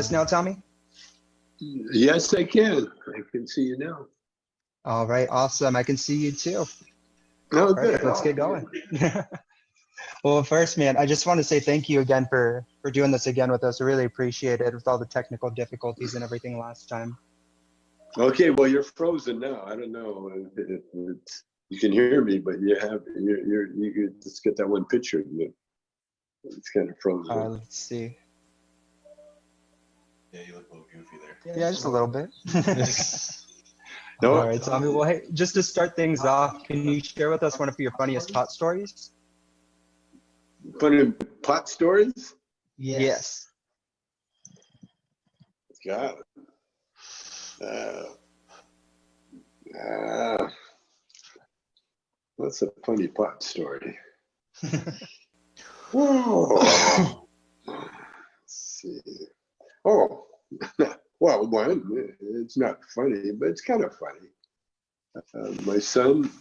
us now, Tommy? Yes, I can. I can see you now. All right, awesome. I can see you too. Oh, Perfect. good. Let's get going. Well, first, man, I just want to say thank you again for doing this again with us. I really appreciate it with all the technical difficulties and everything last time. Okay, well, you're frozen now. I don't know if you can hear me, but you could just get that one picture. It's kind of frozen. Let's see. Yeah, you look a little goofy there. Yeah, just a little bit. No, All right, Tommy. Well, hey, just to start things off, can you share with us one of your funniest pot stories? funny pot stories? Yes. God. What's a funny pot story? Whoa. Let's see. Oh, well, one, it's not funny, but it's kind of funny. My son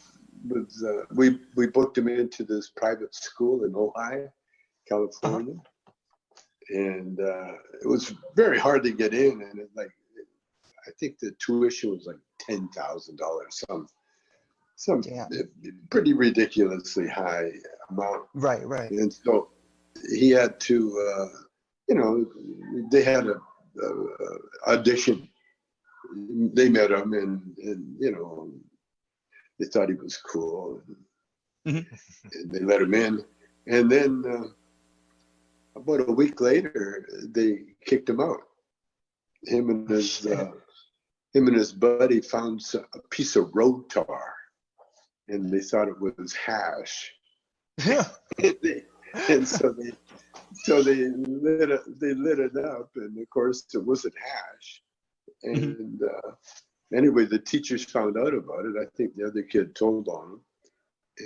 was, we booked him into this private school in Ojai, California. And it was very hard to get in. And I think the tuition was like $10,000, some pretty ridiculously high amount. Right. And so he had to, they had a audition. They met him and they thought he was cool. And they let him in. And then about a week later, they kicked him out. Him and his buddy found a piece of road tar, and they thought it was hash. and so they lit it up, and of course it wasn't hash. And anyway, the teachers found out about it. I think the other kid told on him,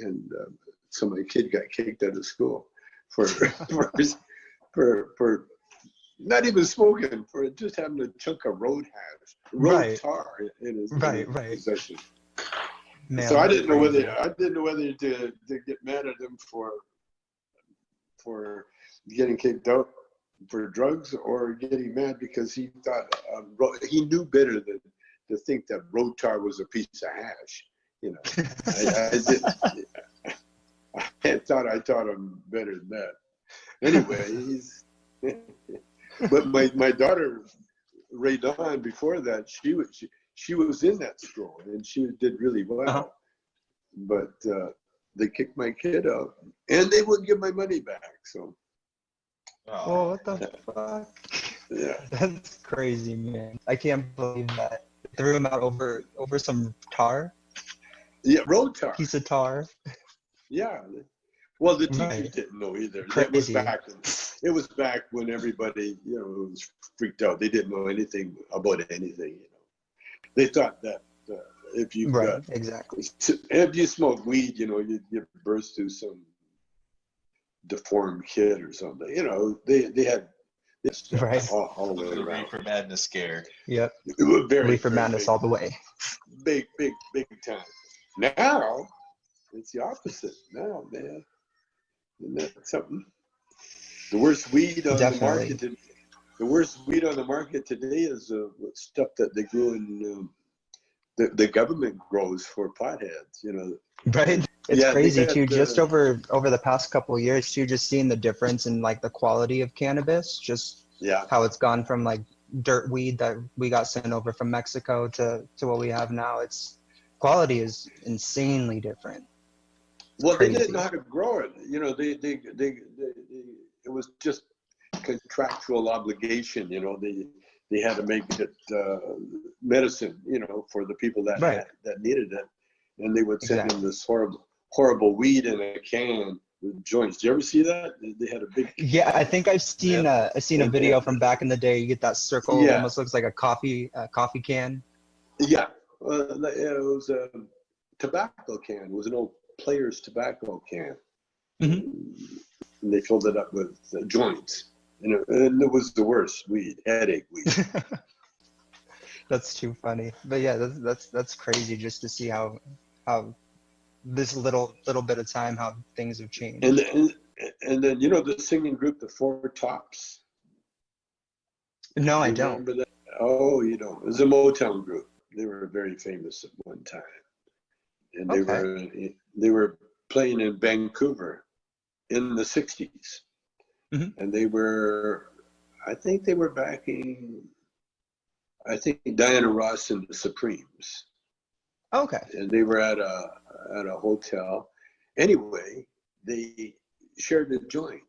and so my kid got kicked out of school for not even smoking, for just having a chunk of road tar in his possession. Man, so I didn't know whether to get mad at him for getting kicked out for drugs, or getting mad because he thought he knew better than to think that road tar was a piece of hash. I taught him better than that. Anyway, but my daughter Raydon, before that, she was in that school and she did really well. But they kicked my kid out, and they wouldn't give my money back. So. Oh, what the fuck? Yeah. That's crazy, man. I can't believe that. Threw him out over some tar. Yeah, road tar. Piece of tar. Yeah. Well, the teachers didn't know either. Crazy. It was back when everybody, was freaked out. They didn't know anything about anything. They thought that if you if you smoke weed, you'd give birth to some deformed kid or something. They had all the way around. Reefer madness scare. Yep. It was Reefer madness all the way. Big time. Now it's the opposite. Now, man. Isn't that something? The worst weed on the market. The worst weed on the market today is stuff that they grew in the government grows for potheads. Right. It's crazy too. Just over the past couple of years too, just seeing the difference in like the quality of cannabis. Just how it's gone from like dirt weed that we got sent over from Mexico to what we have now. It's quality is insanely different. Well, they didn't know how to grow it. It was just contractual obligation. They had to make it medicine. For the people that needed it, and they would send them this horrible weed in a can with joints. Did you ever see that? They had a big. Yeah, I think I've seen a video from back in the day. You get that circle, almost looks like a coffee can. Yeah, it was a tobacco can. It was an old Player's tobacco can. And they filled it up with joints, and it was the worst weed, headache weed. That's too funny. But yeah, that's crazy just to see how this little bit of time how things have changed. And then the singing group, the Four Tops. No, I You don't. remember that? Oh, you don't. It was a Motown group. They were very famous at one time, and Okay. they were playing in Vancouver in the '60s, Hmm. and I think they were backing, I think Diana Ross and the Supremes, Okay. and they were at a hotel. Anyway, they shared a joint,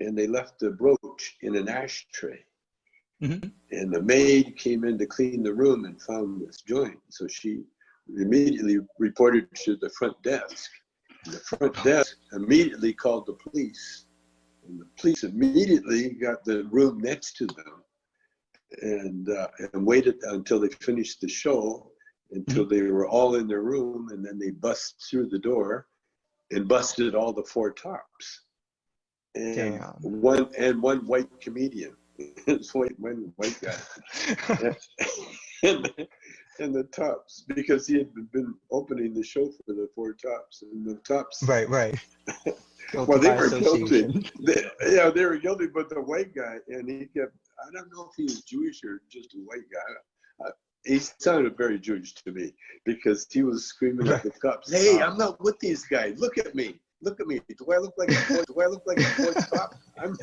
and they left the brooch in an ashtray. Hmm. And the maid came in to clean the room and found this joint. So she immediately reported to the front desk. And the front desk immediately called the police. And the police immediately got the room next to them and waited until they finished the show, until they were all in their room. And then they bust through the door and busted all the four tops. And Damn. one white comedian. It's one white guy. and the tops, because he had been opening the show for the four tops, and the tops. Right. Well, they were guilty. They were guilty, but the white guy, and he kept. I don't know if he was Jewish or just a white guy. He sounded very Jewish to me because he was screaming at the cops, "Hey, I'm not with these guys. Look at me. Look at me. Do I look like a fourth top? I'm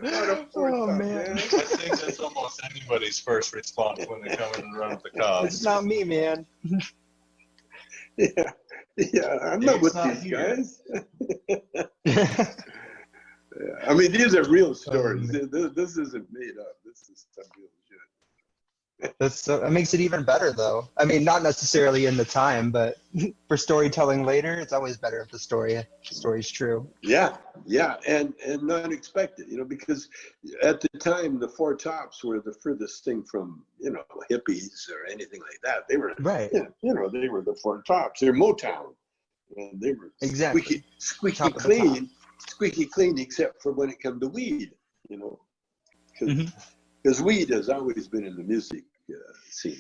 not a fourth top, man." I think that's almost anybody's first response when they come in and run with the cops. It's not me, man. Yeah, I'm not with these guys. I mean, these are real stories. This isn't made up. This is some real shit. That makes it even better, though. I mean, not necessarily in the time, but for storytelling later, it's always better if the story's true. Yeah, and unexpected, because at the time the four tops were the furthest thing from hippies or anything like that. They were right. They were the four tops. They're Motown, and they were exactly squeaky clean, except for when it came to weed, because weed has always been in the music scene,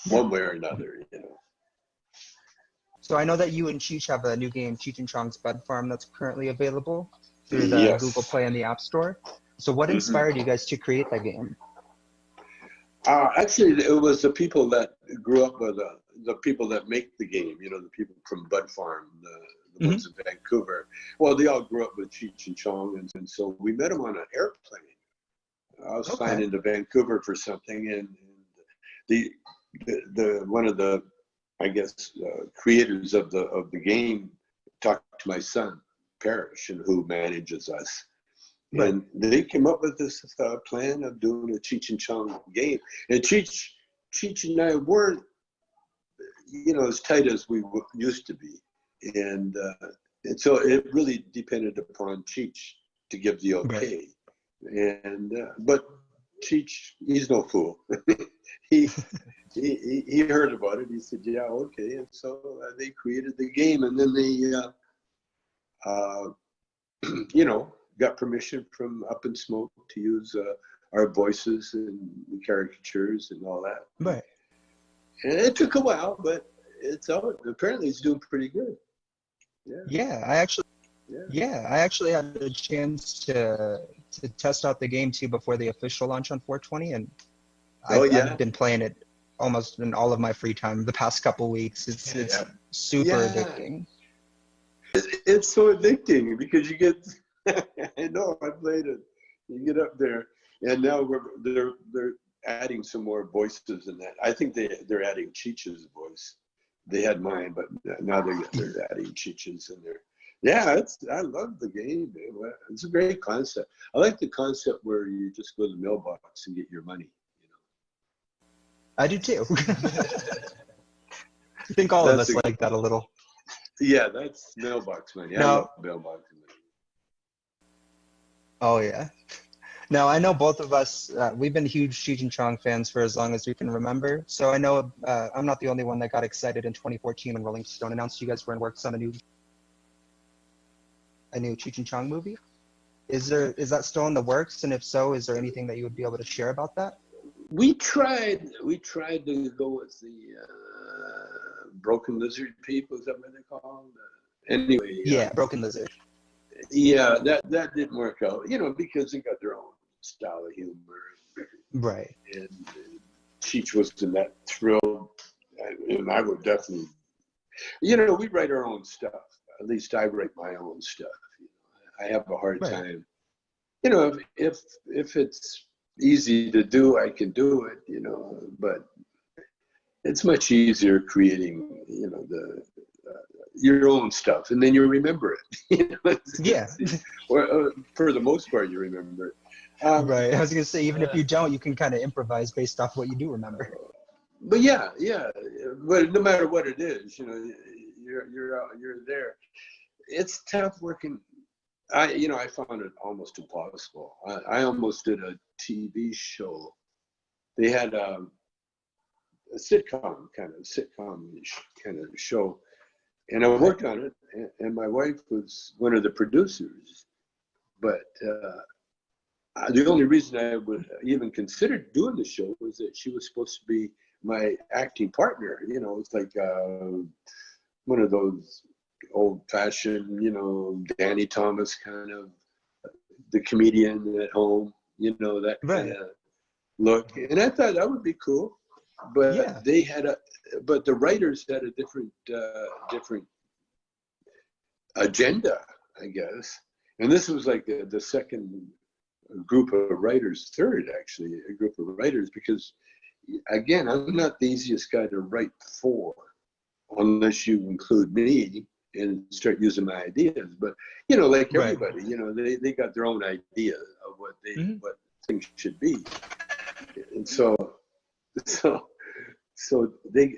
one way or another, So I know that you and Cheech have a new game, Cheech and Chong's Bud Farm, that's currently available through the Google Play and the App Store. So what inspired you guys to create that game? Actually, it was the people that grew up with the people that make the game, the people from Bud Farm, the ones in Vancouver. Well, they all grew up with Cheech and Chong, and so we met them on an airplane. I was flying into Vancouver for something, and the one of the, I guess, creators of the game talked to my son Parrish, and who manages us, and they came up with this plan of doing a Cheech and Chong game. And Cheech and I weren't, as tight as we used to be, and so it really depended upon Cheech to give the okay. And but Cheech, he's no fool. he heard about it. He said, "Yeah, okay." And so they created the game, and then they, got permission from Up in Smoke to use our voices and the caricatures and all that. Right. And it took a while, but it's out. Apparently, it's doing pretty good. Yeah, I actually had a chance to test out the game too before the official launch on 420, and I've been playing it almost in all of my free time the past couple weeks. It's super addicting. It's so addicting because you get. I know, I played it. You get up there, and now they're adding some more voices in that. I think they're adding Cheech's voice. They had mine, but now they're adding Cheech's in there. Yeah, I love the game. It's a great concept. I like the concept where you just go to the mailbox and get your money. I do too. I think all of us like that a little. Yeah, that's mailbox money. I love mailbox money. Oh yeah. No, I know both of us. We've been huge Cheech and Chong fans for as long as we can remember. So I know I'm not the only one that got excited in 2014 when Rolling Stone announced you guys were in works on a new Cheech and Chong movie. Is that still in the works? And if so, is there anything that you would be able to share about that? We tried to go with the Broken Lizard people. Is that what they call them? Anyway. Yeah, Broken Lizard. Yeah, that didn't work out. Because they got their own style of humor. Right. And Cheech was in that thrill, and I would definitely, we write our own stuff. At least I write my own stuff. I have a hard time. If it's easy to do, I can do it. But it's much easier creating, your own stuff, and then you remember it. Yeah. Or for the most part, you remember it. Right. I was gonna say, even if you don't, you can kind of improvise based off what you do remember. But yeah. But no matter what it is, you're there. It's tough working. I found it almost impossible. I almost did a TV show. They had a sitcom kind of show, and I worked on it. And my wife was one of the producers, but the only reason I would even consider doing the show was that she was supposed to be my acting partner. It's like one of those old-fashioned, Danny Thomas kind of, the comedian at home, that kind of look. And I thought that would be cool, but but the writers had a different agenda, I guess. And this was like the second group of writers, third actually, a group of writers, because again, I'm not the easiest guy to write for, unless you include me and start using my ideas. But like everybody, they got their own idea of what what things should be, and so they,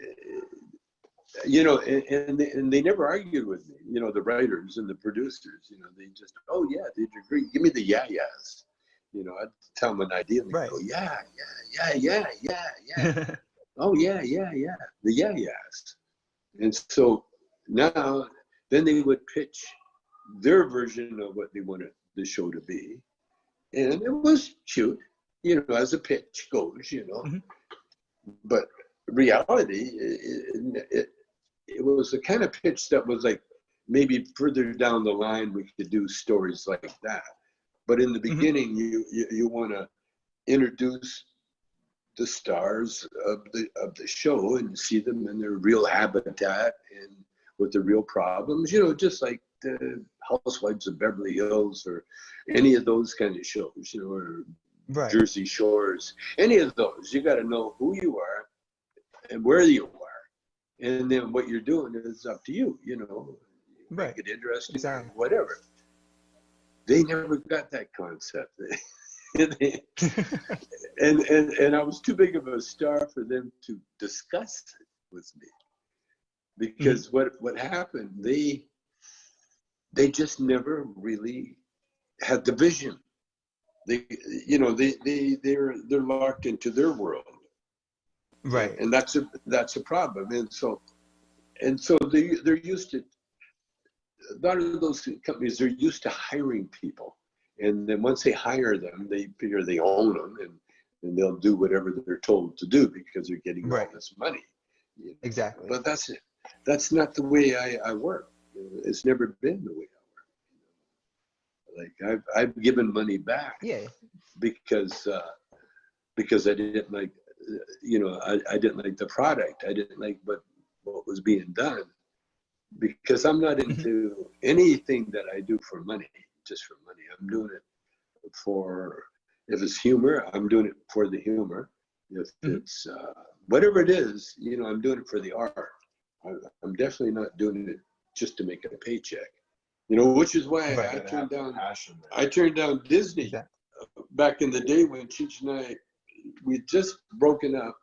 and they never argued with me. The writers and the producers, they just, oh yeah, did you agree? Give me the yes. I'd tell them an idea, and they go, yeah. Oh yeah, the yes. And so now, then they would pitch their version of what they wanted the show to be. And it was cute, as a pitch goes, But reality, it was the kind of pitch that was like, maybe further down the line, we could do stories like that. But in the beginning, you want to introduce the stars of the show and see them in their real habitat and with the real problems, just like the Housewives of Beverly Hills or any of those kind of shows, or Jersey Shores, any of those. You got to know who you are and where you are, and then what you're doing is up to you. Make it interesting, whatever. They never got that concept. and I was too big of a star for them to discuss it with me, because what happened, they just never really had the vision. They're locked into their world, right? And that's a problem. And so they're used to, a lot of those companies, they're used to hiring people. And then once they hire them, they figure they own them, and they'll do whatever they're told to do because they're getting all this money. Exactly. But that's not the way I work. It's never been the way I work. Like I've given money back. Yeah. Because I didn't like, I didn't like the product. I didn't like what was being done. Because I'm not into anything that I do for money, just for money. I'm doing it for, if it's humor, I'm doing it for the humor. If it's whatever it is, I'm doing it for the art. I'm definitely not doing it just to make a paycheck. Which is why I turned down Disney back in the day when Cheech and I, we'd just broken up,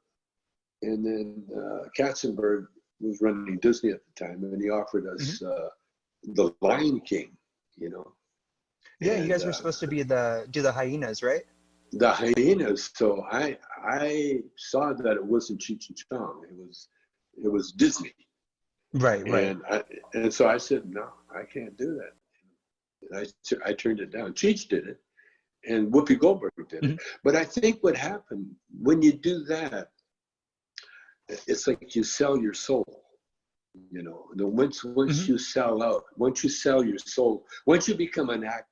and then Katzenberg was running Disney at the time, and he offered us the Lion King, Yeah, and you guys were supposed to be do the hyenas, right? The hyenas. So I saw that it wasn't Cheech and Chong. It was Disney. Right. And so I said, no, I can't do that. And I turned it down. Cheech did it, and Whoopi Goldberg did it. But I think what happened when you do that, it's like you sell your soul. Once you sell out, once you sell your soul, once you become an actor,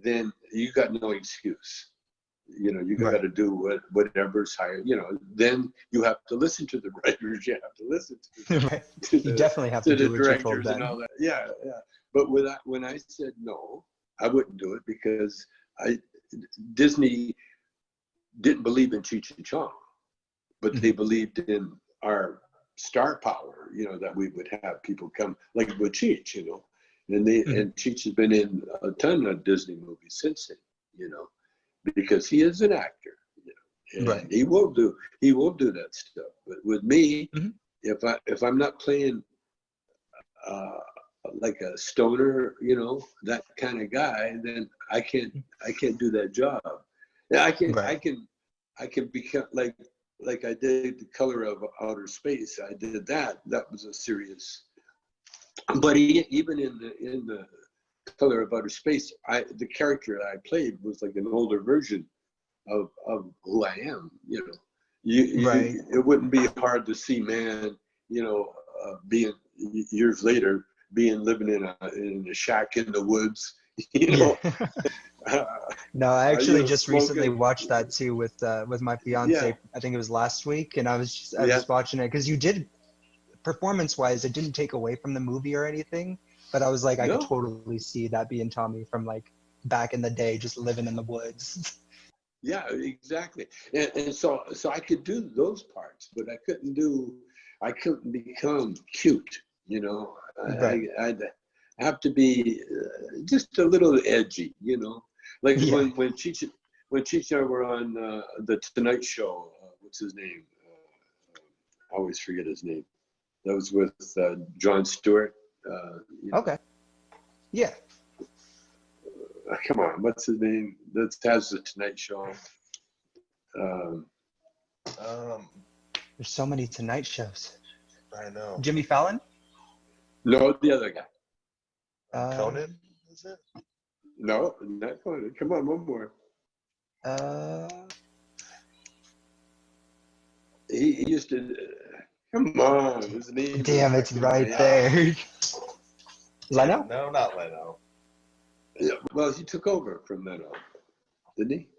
then you got no excuse. You know, you got to do whatever's hired. You know, then you have to listen to the writers. You have to listen to you definitely have to do the what you're told directors and then. all that. Yeah, yeah. But when I said no, I wouldn't do it because Disney didn't believe in Cheech and Chong, but they believed in our star power. You know, that we would have people come like with Cheech. You know, and and Cheech has been in a ton of Disney movies since then. You know, because he is an actor, you know, and he will do that stuff. But with me, if I'm not playing like a stoner, you know, that kind of guy, then I can't do that job. Yeah, I can become like I did The Color of Outer Space. I did that. That was a serious. But even in the Color of Outer Space, the character that I played was like an older version of who I am. You know, it wouldn't be hard to see, man. You know, being years later, living in a shack in the woods. You know. No, I actually just smoking. recently watched that too with my fiance. Yeah. I think it was last week, and I was watching it because you did, performance-wise, it didn't take away from the movie or anything. But I was like, I could totally see that being Tommy from like back in the day, just living in the woods. Yeah, exactly. And so I could do those parts, but I couldn't become cute. You know, I'd have to be just a little edgy. You know, like when Cheech and I were on the Tonight Show. What's his name? I always forget his name. That was with Jon Stewart. You know. Okay. Yeah. Come on, what's his name? That has the Tonight Show. There's so many Tonight shows. I know. Jimmy Fallon? No, the other guy. Conan, is it? No, not Conan. Come on, one more. He used to. Come on, his name. Damn, it's right there. Leno? No, not Leno. Yeah, well, he took over from Leno, didn't he?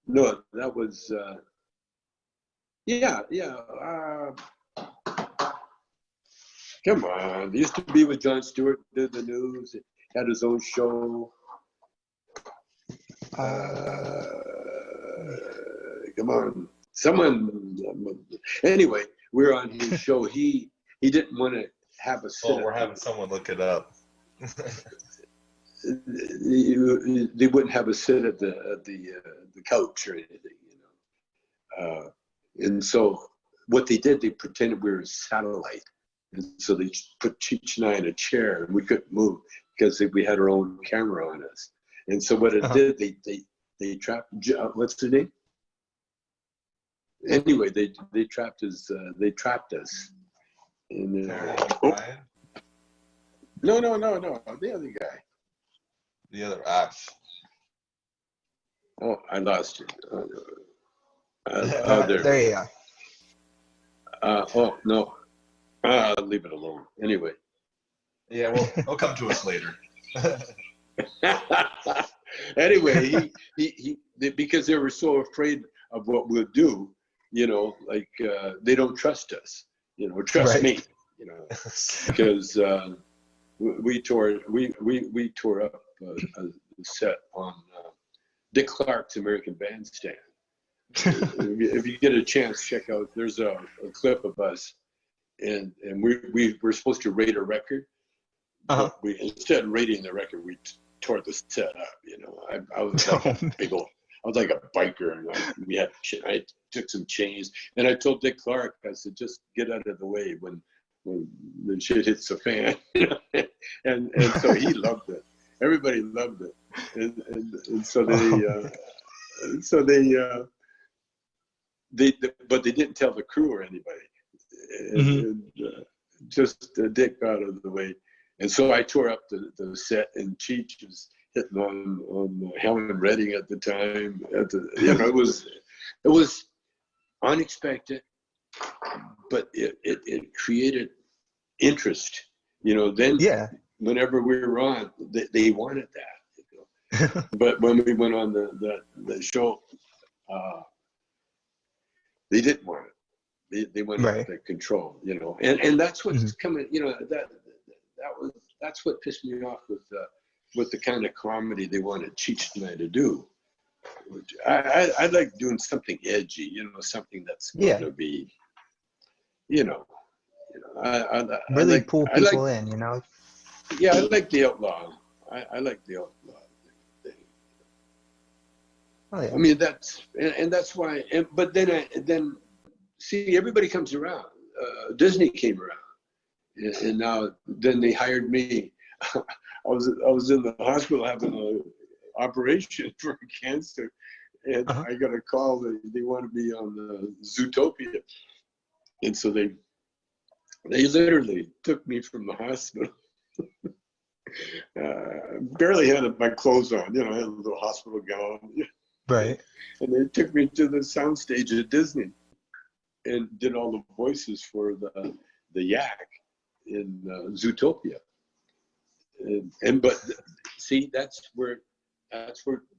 No, that was. Come on, he used to be with Jon Stewart. Did the news? Had his own show. Come on, someone. Anyway, we're on his show. He didn't want to have a sit. Oh, we're having someone look it up. They wouldn't have a sit at the couch or anything, you know. And so what they did, they pretended we were a satellite, and so they put Cheech and I in a chair, and we couldn't move because we had our own camera on us. And so what it did, they trapped. What's the name? Anyway, they trapped us. They trapped us. In No, the other guy. The other axe. Oh, I lost you. There you go. Oh, no. Leave it alone. Anyway. Yeah, well, it'll come to us later. Anyway, because they were so afraid of what we'll do, you know, like they don't trust us, you know, trust me, you know, because we tore up a set on Dick Clark's American Bandstand. If you get a chance, check out. There's a clip of us, and we were supposed to rate a record. But we, instead of rating the record, we tore the set up. You know, I was like a big old. I was like a biker, and I took some chains, and I told Dick Clark, I said, just get out of the way when the shit hits the fan. and so he loved it. Everybody loved it, and so they but they didn't tell the crew or anybody. And just Dick got out of the way, and so I tore up the set, and Cheech was hitting on Helen Redding at the time. You know, it was unexpected, but it created interest. You know, then whenever we were on, they wanted that. You know? But when we went on the show, they didn't want it. They wanted Right. the control, and that's what's coming. That's what pissed me off with the kind of comedy they wanted Cheech and I to do. I like doing something edgy, something that's going to be, really like, pull people in, Yeah, I like the outlaw. I like the outlaw thing. Oh, yeah. I mean, that's why. But then see, everybody comes around. Disney came around, and now then they hired me. I was in the hospital having an operation for cancer, and I got a call that they wanted me on the Zootopia, and so they literally took me from the hospital. Barely had my clothes on, I had a little hospital gown. Right. And they took me to the soundstage at Disney and did all the voices for the yak in Zootopia. But see, that's where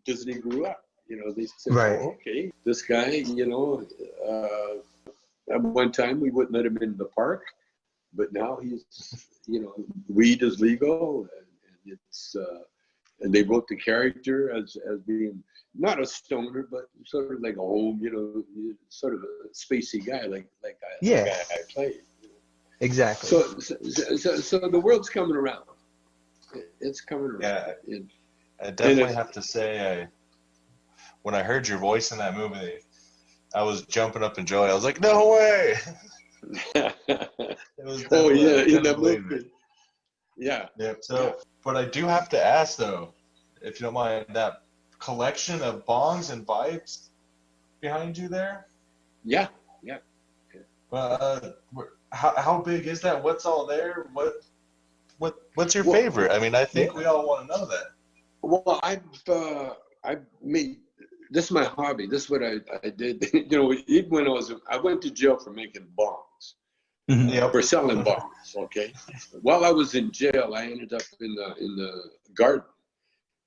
Disney grew up. They said, right. oh, okay, this guy, at one time we wouldn't let him in the park, but now he's, weed is legal, and it's and they wrote the character as being not a stoner, but sort of like a home, sort of a spacey guy, like the guy I played. Exactly. So the world's coming around. It's coming around. Yeah, I definitely have to say, when I heard your voice in that movie, I was jumping up in joy. I was like, no way! Oh yeah, in that movie. Yeah. So, but I do have to ask though, if you don't mind, that collection of bongs and pipes behind you there? Yeah. How big is that? What's all there? What's your favorite? I mean, I think we all want to know that. Well, I've made this is my hobby. This is what I did. Even when I went to jail for making bongs, for selling bongs. Okay. While I was in jail, I ended up in the garden,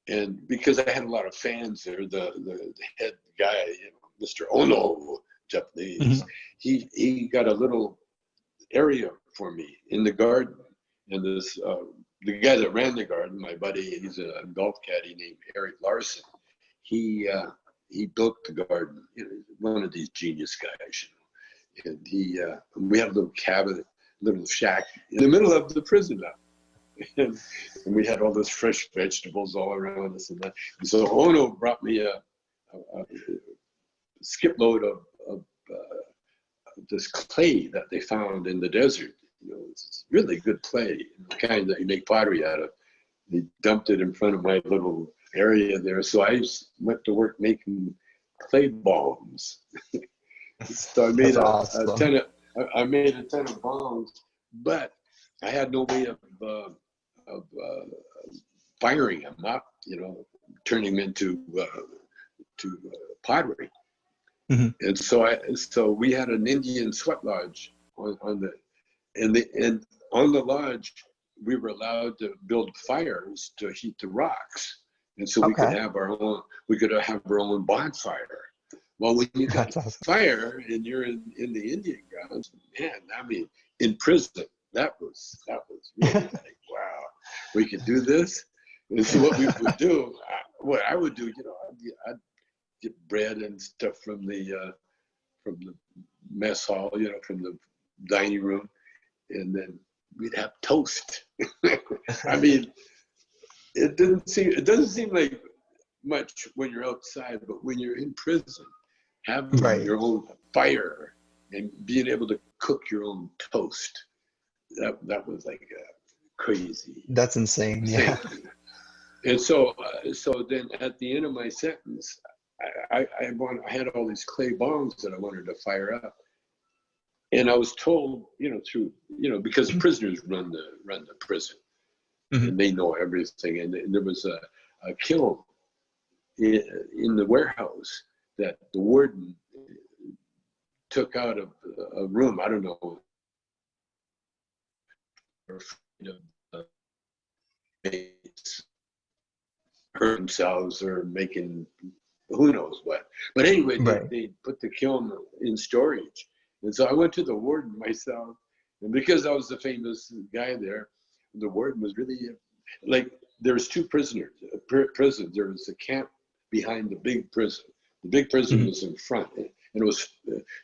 and because I had a lot of fans there, the head guy, Mr. Ono, Japanese, he got a little area for me in the garden, and this the guy that ran the garden, my buddy, he's a golf caddy named Eric Larson. He built the garden. One of these genius guys, and we had a little cabin, little shack in the middle of the prison now, and we had all those fresh vegetables all around us and that. And so Ono brought me a skip load of this clay that they found in the desert. It's really good clay, the kind that you make pottery out of. They dumped it in front of my little area there, so I went to work making clay bombs. So I made I made a ton of bombs, but I had no way of firing them up, turning them into pottery. And so we had an Indian sweat lodge on the lodge. We were allowed to build fires to heat the rocks, and so we could have our own bonfire. Well, when you got fire and you're in the Indian grounds, man, I mean, in prison, that was really like, wow, we could do this. And so what we would do, what I would do, I'd get bread and stuff from the mess hall, from the dining room, and then we'd have toast. I mean, it doesn't seem like much when you're outside, but when you're in prison, having your own fire and being able to cook your own toast, that was like crazy. That's insane. Yeah. And so then at the end of my sentence, I had all these clay bombs that I wanted to fire up, and I was told, because prisoners run the prison, and they know everything, and there was a kiln in the warehouse that the warden took out of a room. I don't know. hurt themselves or making who knows what. But anyway, Right. they put the kiln in storage. And so I went to the warden myself. And because I was the famous guy there, the warden was really like, there's two prisons. There was a camp behind the big prison. The big prison was in front. And it was,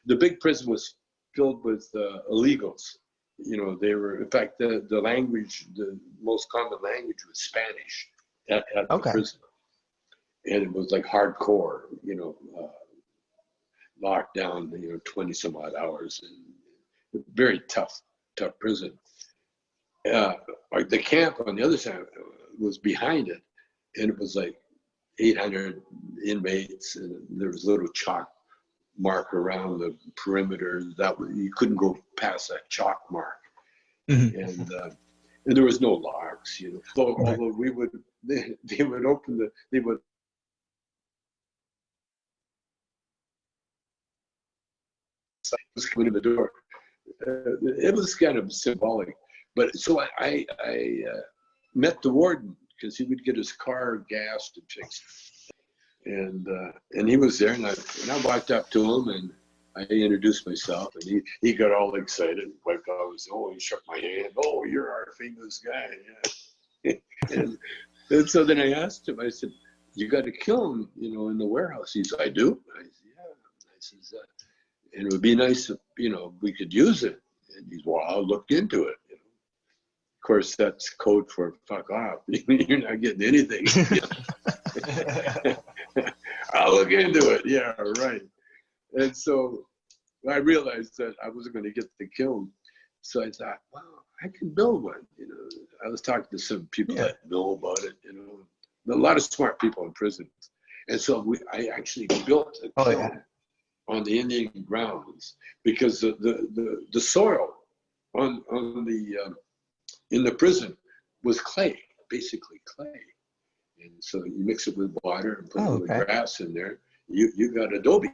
the big prison was filled with illegals. You know, they were, in fact, the language, the most common language was Spanish at the prison. And it was like hardcore, you know, locked down, 20 some odd hours, and very tough prison. Like the camp on the other side was behind it, and it was like 800 inmates, and there was a little chalk mark around the perimeter that you couldn't go past that chalk mark. And there was no locks, So, although they would open they would was coming in the door. It was kind of symbolic, but so I met the warden because he would get his car gassed and fixed, and he was there, and I walked up to him and I introduced myself, and he got all excited, wiped off his, he shook my hand. Oh, you're our famous guy, yeah. and so then I asked him. I said, "You got a kiln, in the warehouse?" He said, "I do." I said, "Yeah." I said, "And it would be nice if, we could use it." And he's, "Well, I'll look into it." Of course, that's code for fuck off. You're not getting anything. I'll look into it. Yeah, right. And so I realized that I wasn't going to get the kiln. So I thought, well, I can build one. I was talking to some people that know about it. A lot of smart people in prison. And so I actually built a kiln on the Indian grounds, because the soil on the in the prison was clay, basically clay, and so you mix it with water and put a little grass in there. You got adobe,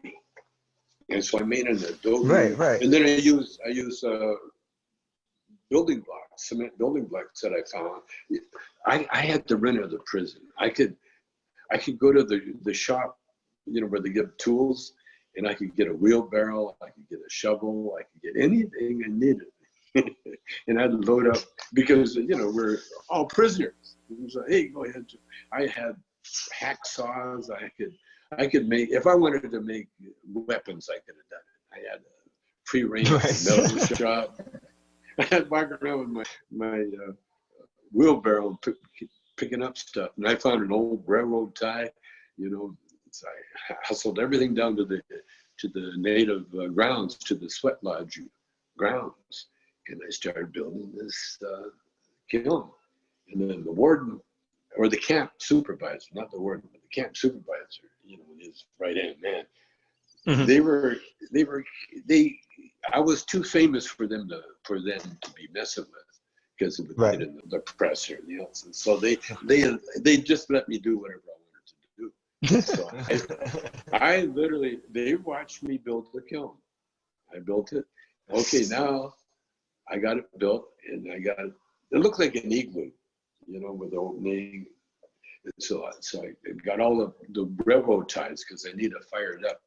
and so I made an adobe. Right. And then I use building blocks, cement building blocks that I found. I had the rent of the prison. I could go to the shop, where they give tools. And I could get a wheelbarrow, I could get a shovel, I could get anything I needed. And I'd load up, because, we're all prisoners. It was like, hey, go ahead. I had hacksaws. I could make, if I wanted to make weapons, I could have done it. I had a pre-range metal shop. I had walking around with my wheelbarrow picking up stuff. And I found an old railroad tie, So I hustled everything down to the native grounds, to the sweat lodge grounds, and I started building this kiln. And then the warden, or the camp supervisor, not the warden, but the camp supervisor, his right-hand man, I was too famous for them to be messing with, because it would get in the press or anything else. And so they just let me do whatever I wanted to do. So I literally, they watched me build the kiln. I built it. Okay, now I got it built, and it looked like an igloo, with the opening. And so I got all the railroad ties, because I need to fire it up.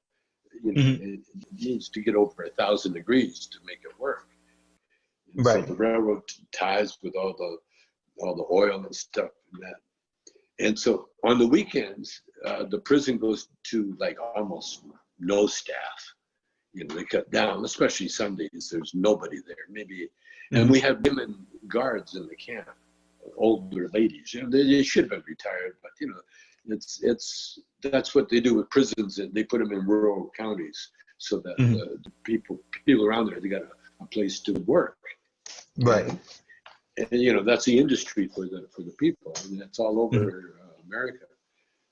It needs to get over 1,000 degrees to make it work. And so the railroad ties with all the oil and stuff and that. And so on the weekends, the prison goes to like almost no staff. They cut down, especially Sundays. There's nobody there, maybe. And we have women guards in the camp, older ladies. They should have been retired, but that's what they do with prisons. And they put them in rural counties so that the people around there, they got a place to work. Right. And that's the industry for the people. I mean, that's all over America.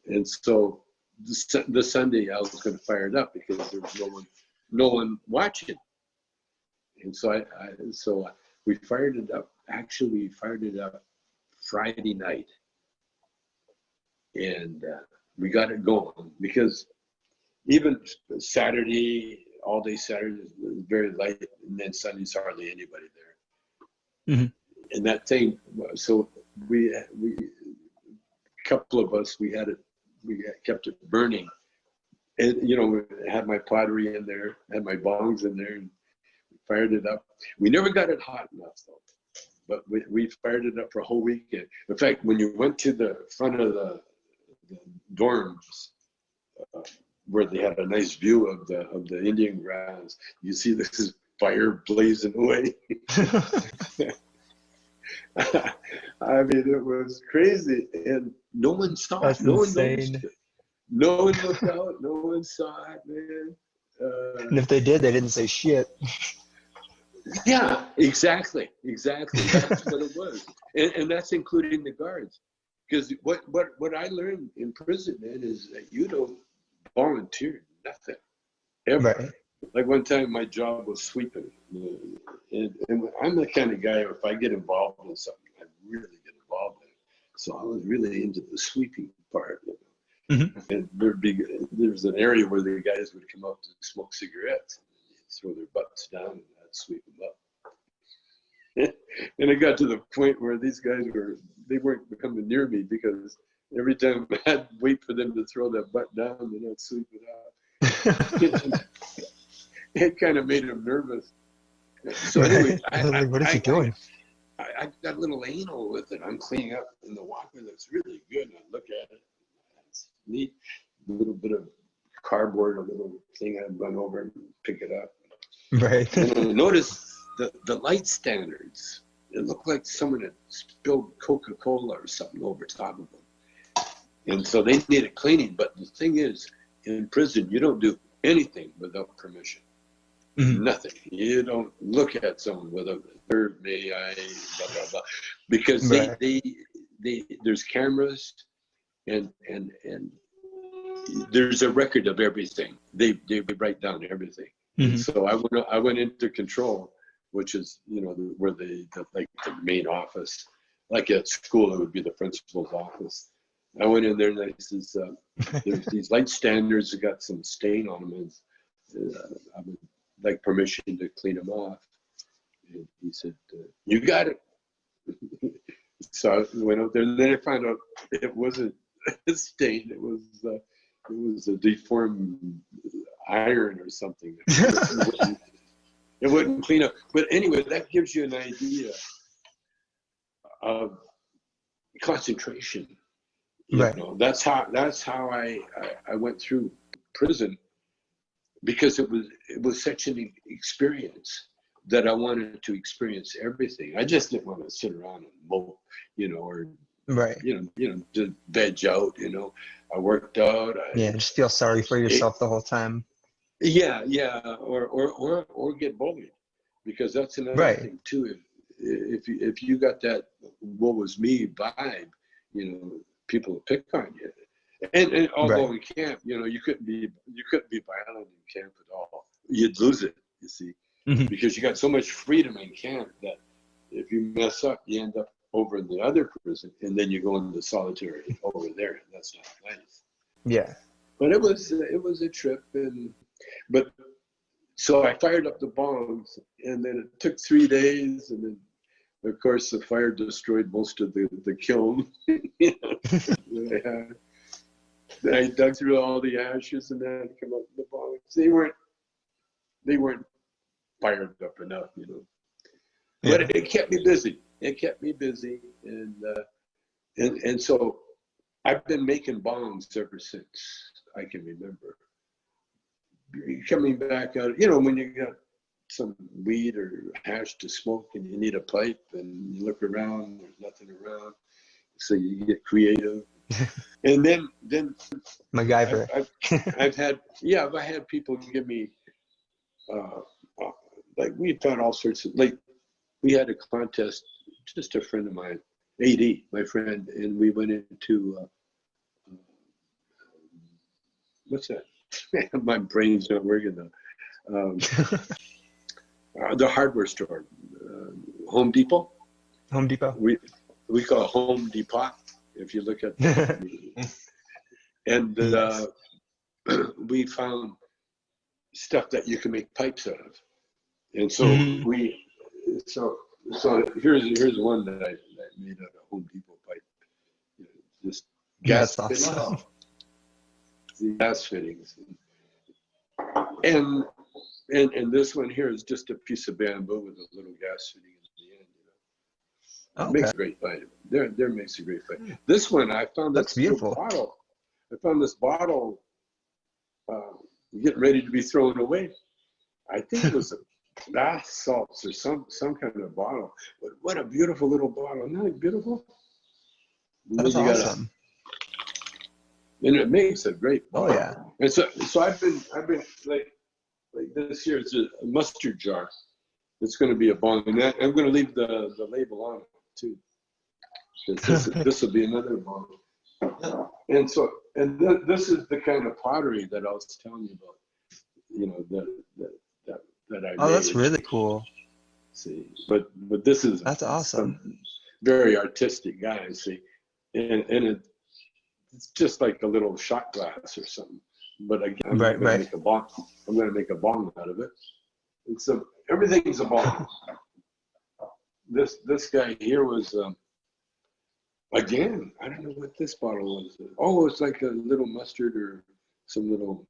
And so the Sunday I was going to fire it up, because there was no one watching. And so we fired it up. Actually, we fired it up Friday night, and we got it going, because even Saturday, all day Saturday was very light, and then Sunday's hardly anybody there. And that thing, so we couple of us, we kept it burning. And, you know, I had my pottery in there, had my bongs in there, and fired it up. We never got it hot enough, though. But we fired it up for a whole weekend. In fact, when you went to the front of the dorms, where they had a nice view of the Indian grounds, you see this fire blazing away. I mean, it was crazy, and no one saw That's it. No insane. one noticed it. No one looked out. No one saw it, man. And if they did, they didn't say shit. Yeah, exactly. That's what it was, and that's including the guards. Because what I learned in prison, man, is that you don't volunteer nothing ever. Right. Like one time, my job was sweeping, and I'm the kind of guy, if I get involved in something, I really get involved in it. So I was really into the sweeping part. Mm-hmm. And there's an area where the guys would come up to smoke cigarettes, throw their butts down, and I'd sweep them up. And it got to the point where these guys weren't coming near me, because every time I'd wait for them to throw that butt down, then I'd sweep it up. It kind of made him nervous. So anyway, what is he doing? I got a little anal with it. I'm cleaning up, and the walker looks really good. And I look at it. It's neat. A little bit of cardboard, a little thing. I'd run over and pick it up. Right. And I noticed the light standards. It looked like someone had spilled Coca-Cola or something over top of them. And so they needed cleaning. But the thing is, in prison, you don't do anything without permission. Mm-hmm. Nothing. You don't look at someone with a may I, blah, blah, blah. Because right. There's cameras and there's a record of everything. They write down everything. Mm-hmm. So I went into control, which is, you know, where the main office, like at school, it would be the principal's office. I went in there, and I says, there's these light standards that got some stain on them, and I would like permission to clean them off. And he said, you got it. So I went out there, and then I found out it wasn't a stain. It was a deformed iron or something. It wouldn't clean up. But anyway, that gives you an idea of concentration. You know, that's how I went through prison, because it was such an experience that I wanted to experience everything. I just didn't want to sit around and mope, you know, or just veg out. You know, I worked out. Just feel sorry for yourself the whole time. Yeah, or get bullied, because that's another thing too. If you got that "woe was me" vibe, you know, people will pick on you. And although in camp, you know, you couldn't be violent in camp at all. You'd lose it, you see, because you got so much freedom in camp that if you mess up, you end up over in the other prison, and then you go into solitary over there, and that's not nice. Yeah. But it was a trip, but so I fired up the bongs, and then it took 3 days, and then of course the fire destroyed most of the kiln. I dug through all the ashes, and then come up with the bongs. They weren't fired up enough, you know. Yeah. But it kept me busy. And so I've been making bongs ever since I can remember. Coming back out, you know, when you got some weed or hash to smoke and you need a pipe, and you look around, there's nothing around, so you get creative. And then MacGyver. I've had people give me like, we found all sorts of, like, we had a contest, just a friend of mine, AD, my friend, and we went into what's that? My brain's not working though. The hardware store, Home Depot. Home Depot. We call it Home Depot, if you look at and we found stuff that you can make pipes out of, and so so here's one that I made out of Home Depot pipe. Just gas That's fittings. awesome. The gas fittings. And this one here is just a piece of bamboo with a little gas fitting in the end. You know. It makes a great fight. There makes a great fight. This one, I found this beautiful bottle. I found this bottle getting ready to be thrown away. I think it was a bath salts or some kind of bottle. But what a beautiful little bottle. Isn't that beautiful? That's awesome. And it makes a great bottle. Oh yeah. And so I've been like this year it's a mustard jar. It's going to be a bong, and I'm going to leave the label on it too. This will be another bong. And this is the kind of pottery that I was telling you about. You know that I made. That's really cool. See, but this is that's awesome. Some very artistic guy. See, and it's just like a little shot glass or something. But again, I'm going to make a bong. I'm going to make a bong out of it. And so everything's a bong. This guy here was again. I don't know what this bottle was. Oh, it's like a little mustard or some little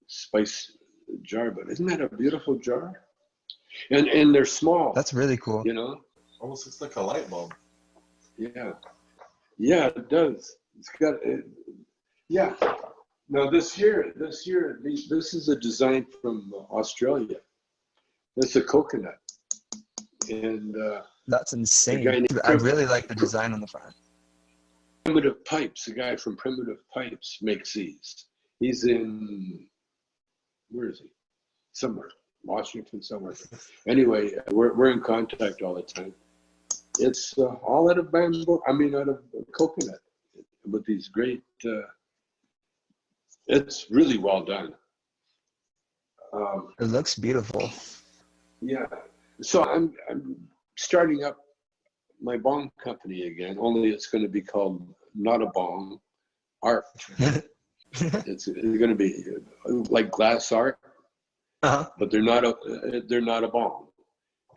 spice jar. But isn't that a beautiful jar? And they're small. That's really cool. You know, almost looks like a light bulb. Yeah, it does. It's got yeah. Now this year, this is a design from Australia. It's a coconut, and that's insane. I really like the design on the front. Primitive Pipes, a guy from Primitive Pipes makes these. He's in, where is he? Somewhere, Washington, somewhere. Anyway, we're in contact all the time. It's all out of bamboo. I mean, out of coconut, with these great. It's really well done. It looks beautiful. Yeah. So I'm starting up my bong company again. Only it's going to be called Not a Bong Art. It's going to be like glass art, but they're not a bong.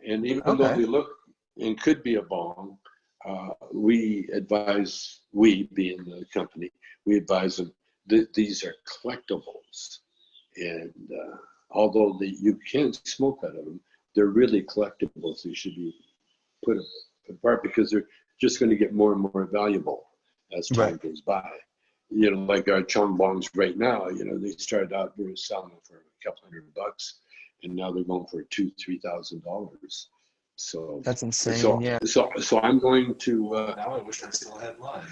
And even though they look and could be a bong, we being the company, we advise them that these are collectibles. And although you can smoke out of them, they're really collectibles. They should be put apart because they're just going to get more and more valuable as time goes by. You know, like our Chong bongs right now, you know, they started out, we were selling them for a couple $100, and now they're going for $2,000-$3,000. So that's insane. So I'm going to. Now I wish I still had mine.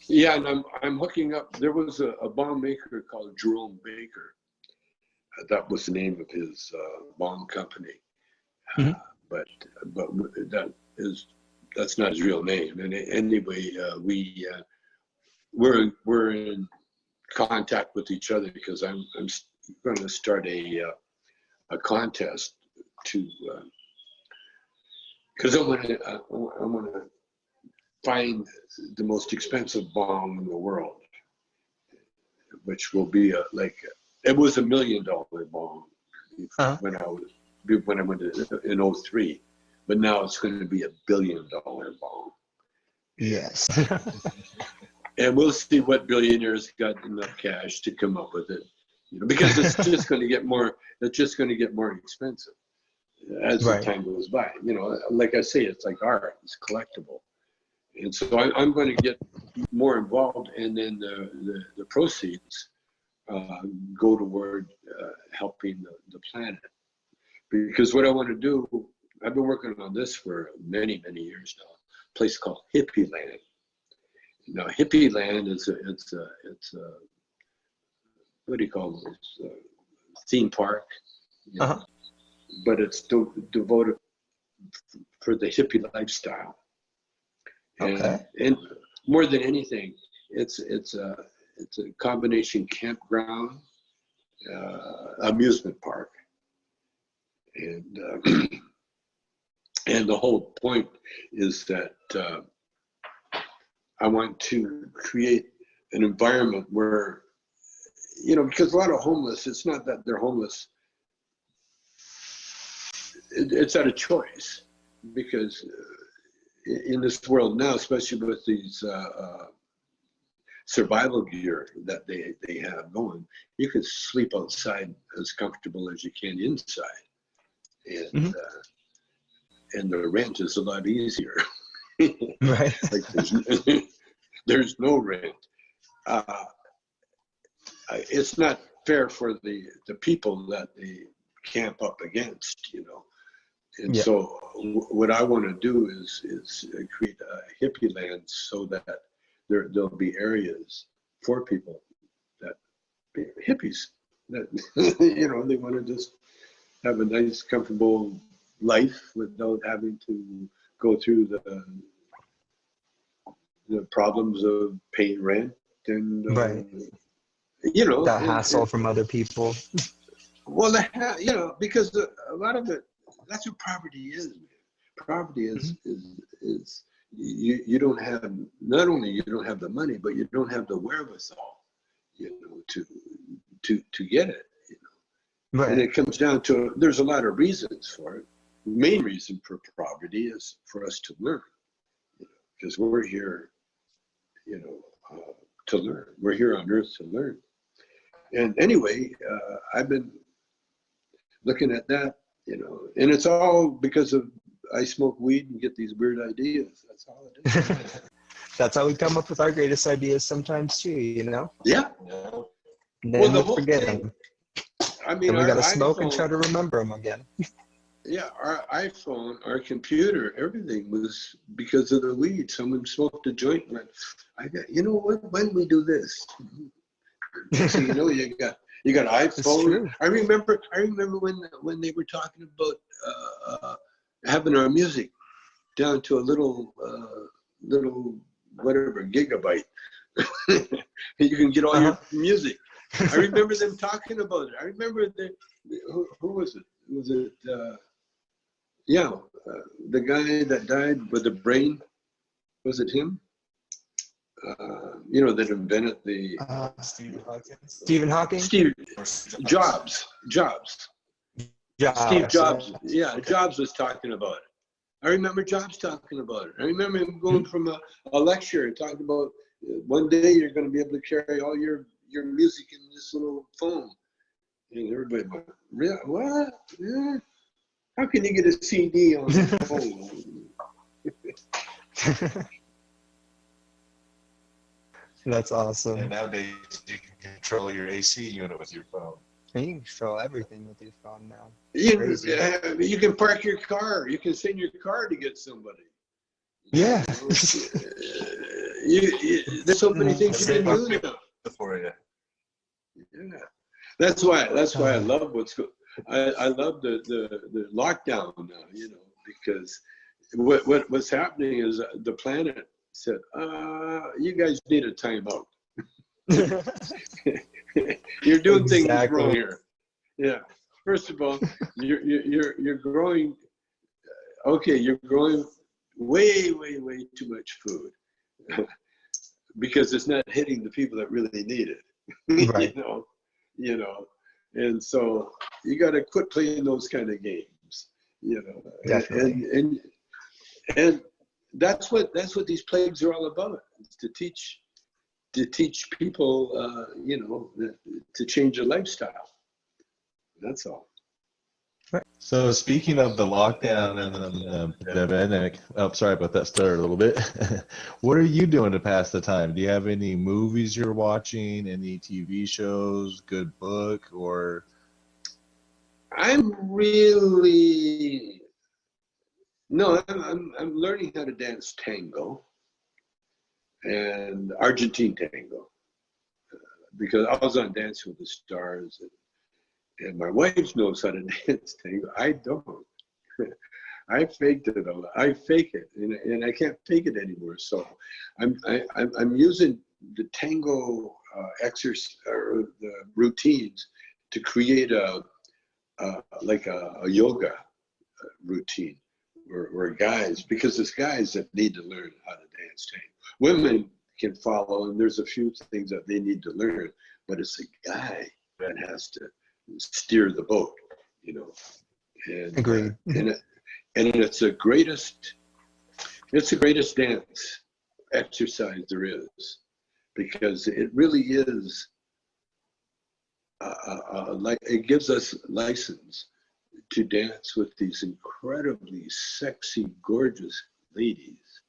Yeah, and I'm hooking up. There was a bong maker called Jerome Baker. That was the name of his bong company. But that's not his real name. And anyway, we're in contact with each other because I'm going to start a contest to because I want to find the most expensive bong in the world, which will be it was $1 million bong when I went in 03, but now it's going to be $1 billion bong. Yes. And we'll see what billionaires got enough cash to come up with it, you know, because it's just going to get more. It's just going to get more expensive as the time goes by. You know, like I say, it's like art; it's collectible. And so I'm going to get more involved, and then the proceeds go toward helping the planet. Because what I want to do, I've been working on this for many, many years now. A place called Hippie Land. Now, Hippie Land it's a what do you call it? It's a theme park, you know, but it's devoted for the hippie lifestyle. And more than anything, it's a combination campground, amusement park, and the whole point is that I want to create an environment where, you know, because a lot of homeless, it's not that they're homeless, it's out of choice, because in this world now, especially with these survival gear that they have going, you can sleep outside as comfortable as you can inside, and and the rent is a lot easier. Right. Like there's no rent. It's not fair for the people that they camp up against, you know. And so what I want to do is create a hippie land so that there'll be areas for people that hippies that you know, they want to just have a nice, comfortable life without having to go through the problems of paying rent and you know, that hassle from other people. Well, you know, because a lot of it, that's what poverty is, man. Poverty is you don't have, not only you don't have the money, but you don't have the wherewithal, you know, to get it, you know. Right. And it comes down to, there's a lot of reasons for it. The main reason for poverty is for us to learn, you know, because we're here, you know, to learn. We're here on earth to learn. And anyway, I've been looking at that, you know, and it's all because of I smoke weed and get these weird ideas. That's all it is. That's how we come up with our greatest ideas sometimes too, you know? Yeah. And then we forget them. I mean, and we got to smoke and try to remember them again. Yeah, our iPhone, our computer, everything was because of the weed. Someone smoked a joint and went, you know what, when we do this? So you know, you got iPhone. I remember when they were talking about having our music down to a little whatever gigabyte. You can get all your music. I remember them talking about it. I remember who was it? Was it the guy that died with the brain? Was it him? You know, that invented the Stephen Hawking? Jobs. Steve Jobs. Yeah, Jobs was talking about it. I remember Jobs talking about it. I remember him going from a lecture and talking about one day you're going to be able to carry all your music in this little phone. And everybody went, really? What? Yeah. How can you get a CD on the phone? That's awesome. And nowadays you can control your AC unit with your phone. And you can control everything with your phone now. You can park your car. You can send your car to get somebody. Yeah. There's so many things you can do now. For you. Yeah. That's why I love I love the lockdown now, you know, because what's happening is the planet said, you guys need a timeout. You're doing things wrong here. Yeah. First of all, you're growing. Okay, you're growing way too much food because it's not hitting the people that really need it. Right. You know, and so you got to quit playing those kind of games. You know, definitely. And that's what these plagues are all about. It's to teach people, you know, to change their lifestyle. That's all. So speaking of the lockdown and the pandemic, sorry about that stutter a little bit. What are you doing to pass the time? Do you have any movies you're watching, any TV shows, good book, or? I'm learning how to dance tango and Argentine tango because I was on Dancing with the Stars and my wife knows how to dance tango. I don't. I faked it a lot. I fake it, and I can't fake it anymore. So, I'm using the tango exercise or the routines to create a yoga routine or guys, because there's guys that need to learn how to dance tango. Women can follow, and there's a few things that they need to learn, but it's a guy that has to steer the boat, you know. And, agreed. And it's the greatest dance exercise there is, because it really is like it gives us license to dance with these incredibly sexy, gorgeous ladies,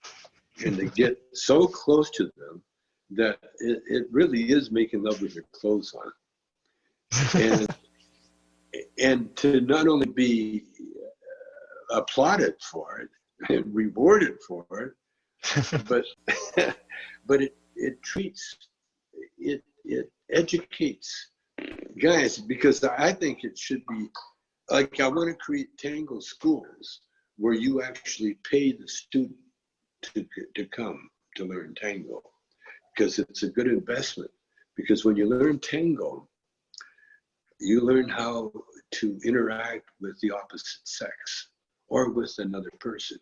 and to get so close to them that it really is making love with your clothes on, and to not only be applauded for it and rewarded for it, but but it treats it educates guys, because I think it should be like, I want to create tango schools where you actually pay the student to come to learn tango, because it's a good investment. Because when you learn tango, you learn how to interact with the opposite sex or with another person.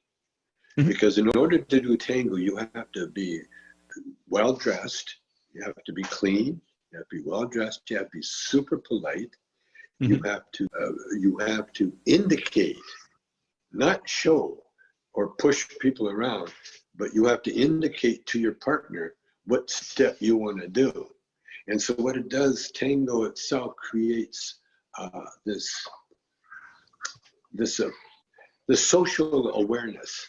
Mm-hmm. Because in order to do tango, you have to be well dressed, you have to be clean, you have to be well dressed, you have to be super polite. Mm-hmm. You have to indicate, not show or push people around, but you have to indicate to your partner what step you want to do. And so what it does, tango itself creates this social awareness.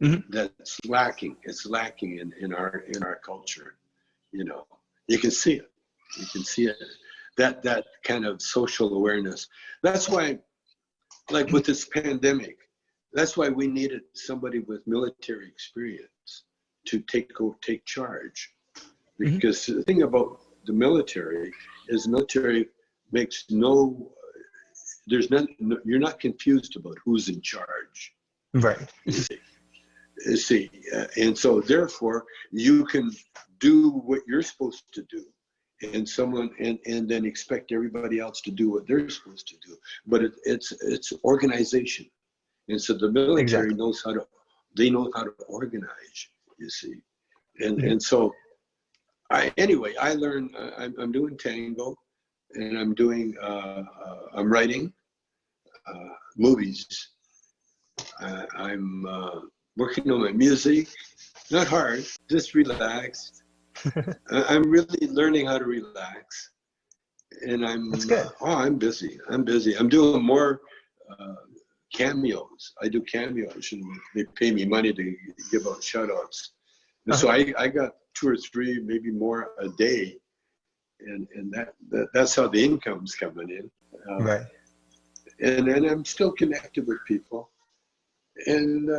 Mm-hmm. That's lacking. It's lacking in our culture. You know, you can see it. You can see it. That kind of social awareness. That's why, like with this pandemic, that's why we needed somebody with military experience to take charge. Because mm-hmm. the thing about the military is military makes you're not confused about who's in charge. Right. You see, and so therefore you can do what you're supposed to do, and then expect everybody else to do what they're supposed to do. But it's organization, and so the military exactly. knows how to organize. You see, and mm-hmm. and so I learned. I'm doing tango, and I'm doing. I'm writing movies. I'm working on my music. Not hard, just relaxed. I'm really learning how to relax, and That's good. I'm busy. I'm doing more cameos. I do cameos, and they pay me money to give out shout-outs. And so I got 2 or 3, maybe more a day, and that's how the income's coming in. Right. And I'm still connected with people, and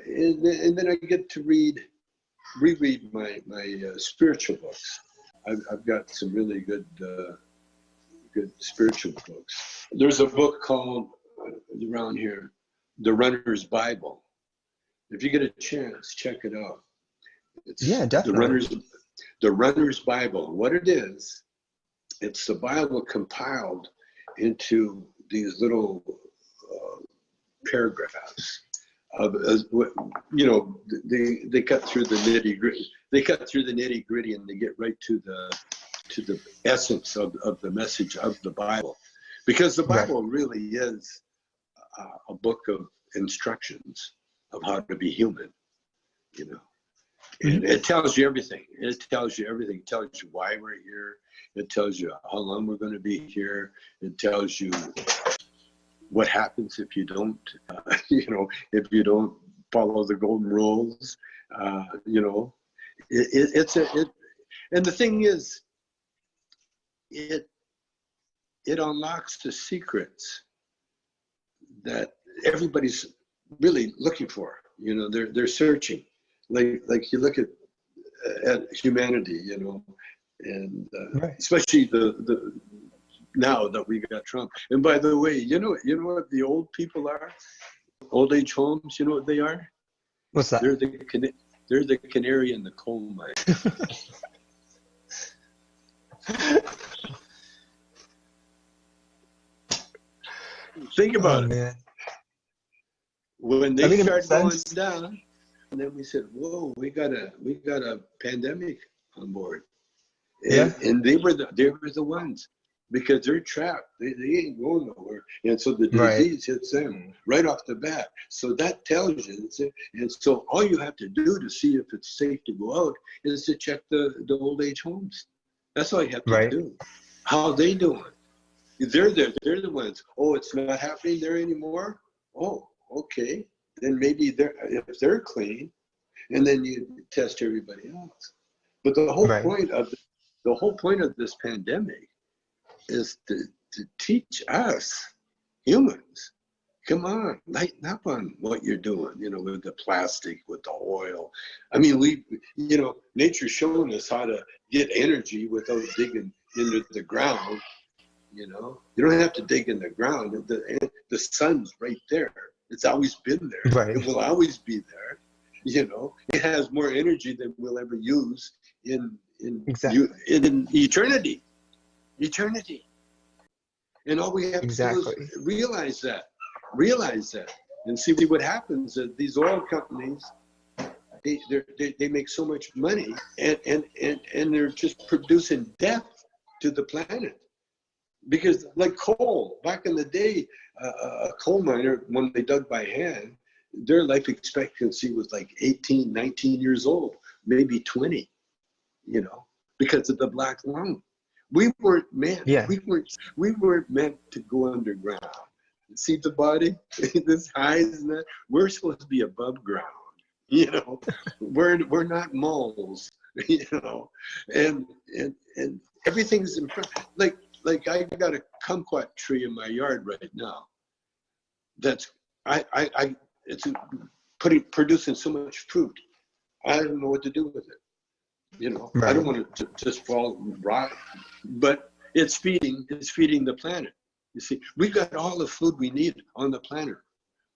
and then I get to reread my spiritual books. I've got some really good spiritual books. There's a book called around here, The Rutgers Bible. If you get a chance, check it out. Yeah, definitely. The Rutgers Bible. What it is, it's the Bible compiled into these little paragraphs. They cut through the nitty gritty. They cut through the nitty gritty, and they get right to the essence of the message of the Bible, because the Bible really is a book of instructions of how to be human. You know, and it tells you everything. It tells you everything. It tells you why we're here. It tells you how long we're going to be here. It tells you what happens if you don't, if you don't follow the golden rules. And the thing is, it unlocks the secrets that everybody's really looking for. You know, they're searching. Like you look at humanity, and especially the now that we got Trump. And by the way, you know what the old people are? Old age homes. You know what they are? What's that? They're the canary in the coal mine. Think about it. Man. When they started going down, and then we said, "Whoa, we got a pandemic on board." And they were the ones. because they're trapped. They ain't going nowhere. And so the disease hits them right off the bat. So that tells you. And so all you have to do to see if it's safe to go out is to check the old age homes. That's all you have to do. How they doing? They're there. They're the ones. Oh, it's not happening there anymore? Oh, okay. Then maybe if they're clean, and then you test everybody else. But the whole point of this pandemic is to teach us humans, come on, lighten up on what you're doing, with the plastic, with the oil. I mean, nature's showing us how to get energy without digging into the ground. You don't have to dig in the ground. The sun's right there. It's always been there. Right. It will always be there. It has more energy than we'll ever use in eternity. And all we have to do is realize that, and see what happens. That these oil companies, they make so much money, and they're just producing death to the planet. Because like coal, back in the day, a coal miner, when they dug by hand, their life expectancy was like 18, 19 years old, maybe 20, because of the black lung. We weren't meant. Yeah. We weren't meant to go underground. See the body, this high, isn't it? We're supposed to be above ground. We're not moles. And everything's in front. Like I got a kumquat tree in my yard right now. That's it's producing so much fruit. I don't know what to do with it. I don't want it to just fall rot, but it's feeding the planet. You see, we got all the food we need on the planet.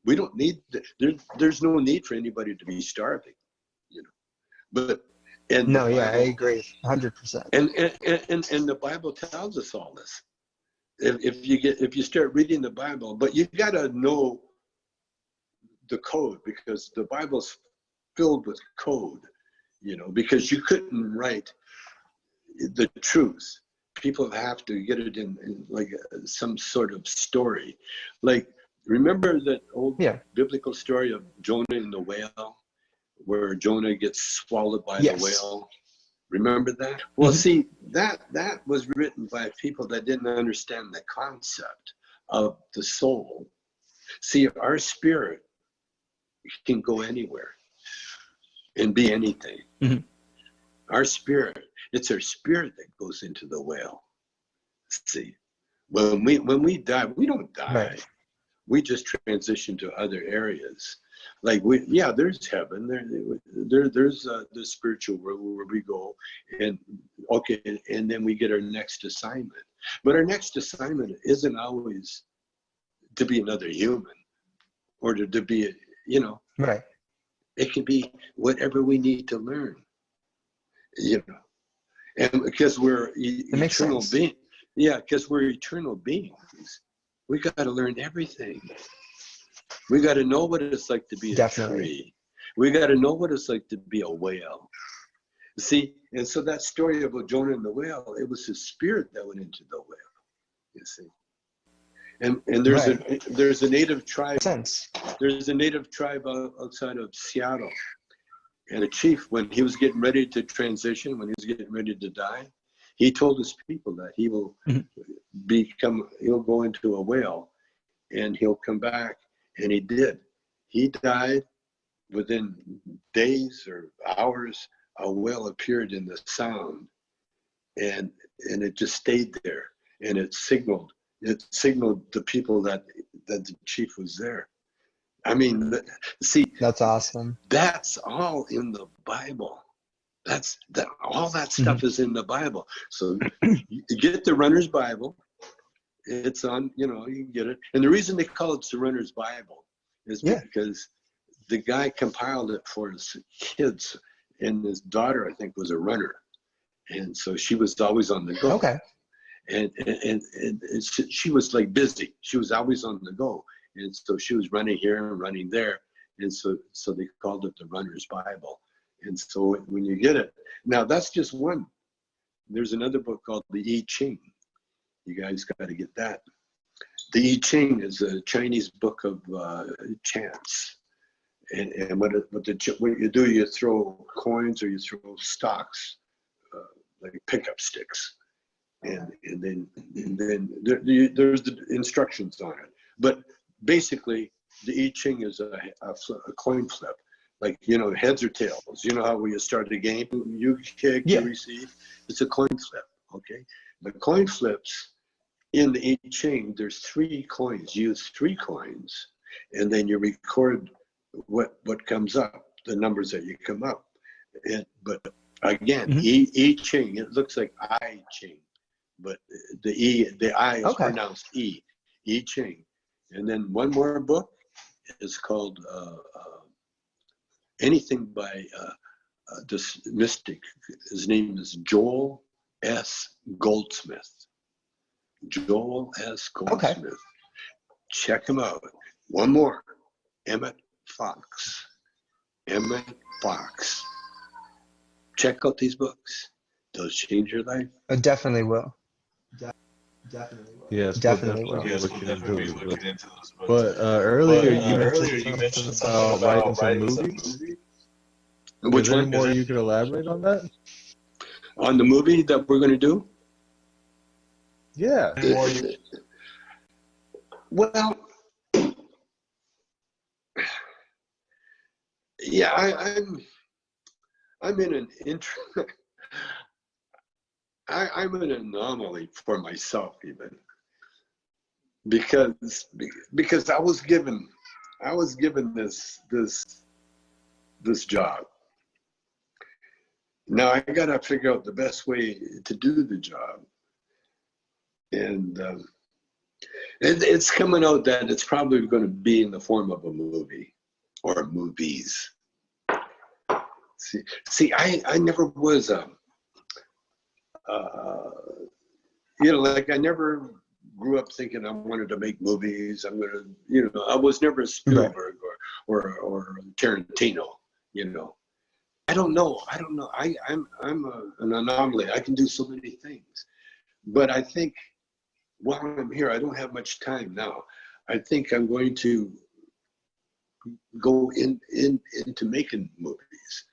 We don't need there's no need for anybody to be starving. But I agree 100%. And the Bible tells us all this. If you start reading the Bible, but you got to know the code, because the Bible's filled with code, because you couldn't write the truth. People have to get it in like some sort of story. Like, remember that old biblical story of Jonah and the whale, where Jonah gets swallowed by the whale? Remember that? Well, see, that was written by people that didn't understand the concept of the soul. See, our spirit can go anywhere and be anything. Mm-hmm. Our spirit, it's our spirit that goes into the whale. See, when we die, we don't die. Right. We just transition to other areas. Like there's heaven. There's the spiritual world where we go, and then we get our next assignment. But our next assignment isn't always to be another human, or to be right. It can be whatever we need to learn, and because we're eternal beings. Yeah, because we're eternal beings, we got to learn everything. We got to know what it's like to be a tree. We got to know what it's like to be a whale. See, and so that story about Jonah and the whale, it was his spirit that went into the whale. You see, and there's a native tribe. There's a native tribe outside of Seattle, and a chief, when he was getting ready to transition, when he was getting ready to die, he told his people that he will he'll go into a whale, and he'll come back. And he did. He died within days or hours. A whale appeared in the sound, and it just stayed there. And it signaled the people that the chief was there. I mean, see, that's awesome. That's all in the Bible. All that stuff is in the Bible. So you get the Runner's Bible. It's on, you can get it. And the reason they call it the Runner's Bible is because the guy compiled it for his kids, and his daughter, I think, was a runner. And so she was always on the go. Okay. And she was like busy. She was always on the go. And so she was running here and running there. And so they called it the Runner's Bible. And so when you get it, now that's just one. There's another book called the I Ching. You guys got to get that. The I Ching is a Chinese book of chants. And what you do, you throw coins or you throw stocks, like pickup sticks. And then there's the instructions on it. But basically, the I Ching is a coin flip. Like, heads or tails. You know how when you start a game, you kick, you receive. It's a coin flip, okay? The coin flips in the I Ching, there's 3 coins. You use 3 coins, and then you record what comes up, the numbers that you come up. But again, I Ching, it looks like I Ching, but the I is pronounced E, I Ching. And then one more book is called anything by this mystic. His name is Joel S. Goldsmith. Joel S. Goldsmith. Okay. Check him out. One more. Emmett Fox. Emmett Fox. Check out these books. They'll change your life. I definitely will. Definitely will. Yes, definitely will. Looking into those books. But earlier you mentioned something about writing some movies. Which one? Any more you could elaborate on that? On the movie that we're going to do? Yeah. Well, yeah, I'm in an I'm an anomaly for myself, even because I was given this job. Now I got to figure out the best way to do the job, and it's coming out that it's probably going to be in the form of a movie or movies. See, I never was like I never grew up thinking I wanted to make movies. I'm gonna, I was never a Spielberg or Tarantino. I don't know. I'm an anomaly. I can do so many things, but I think while I'm here, I don't have much time now. I think I'm going to go into making movies.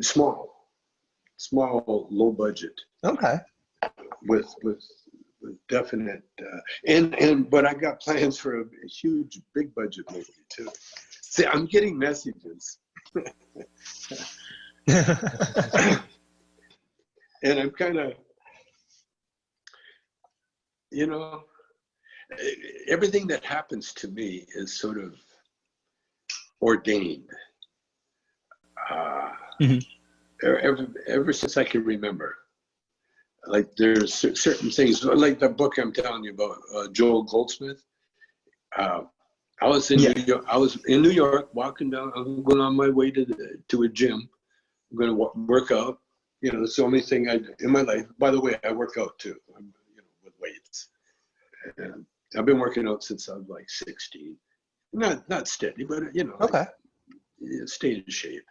Small, low budget. Okay. With definite but I got plans for a huge, big budget movie too. See, I'm getting messages, and I'm kind of, everything that happens to me is sort of ordained. Ever since I can remember, like there's certain things, like the book I'm telling you about, Joel Goldsmith. I was in New York. I was in New York, walking down. I'm going on my way to a gym. I'm going to work out. It's the only thing I do in my life. By the way, I work out too. I'm, with weights. And I've been working out since I was like 16. Not steady, but okay. Stay in shape.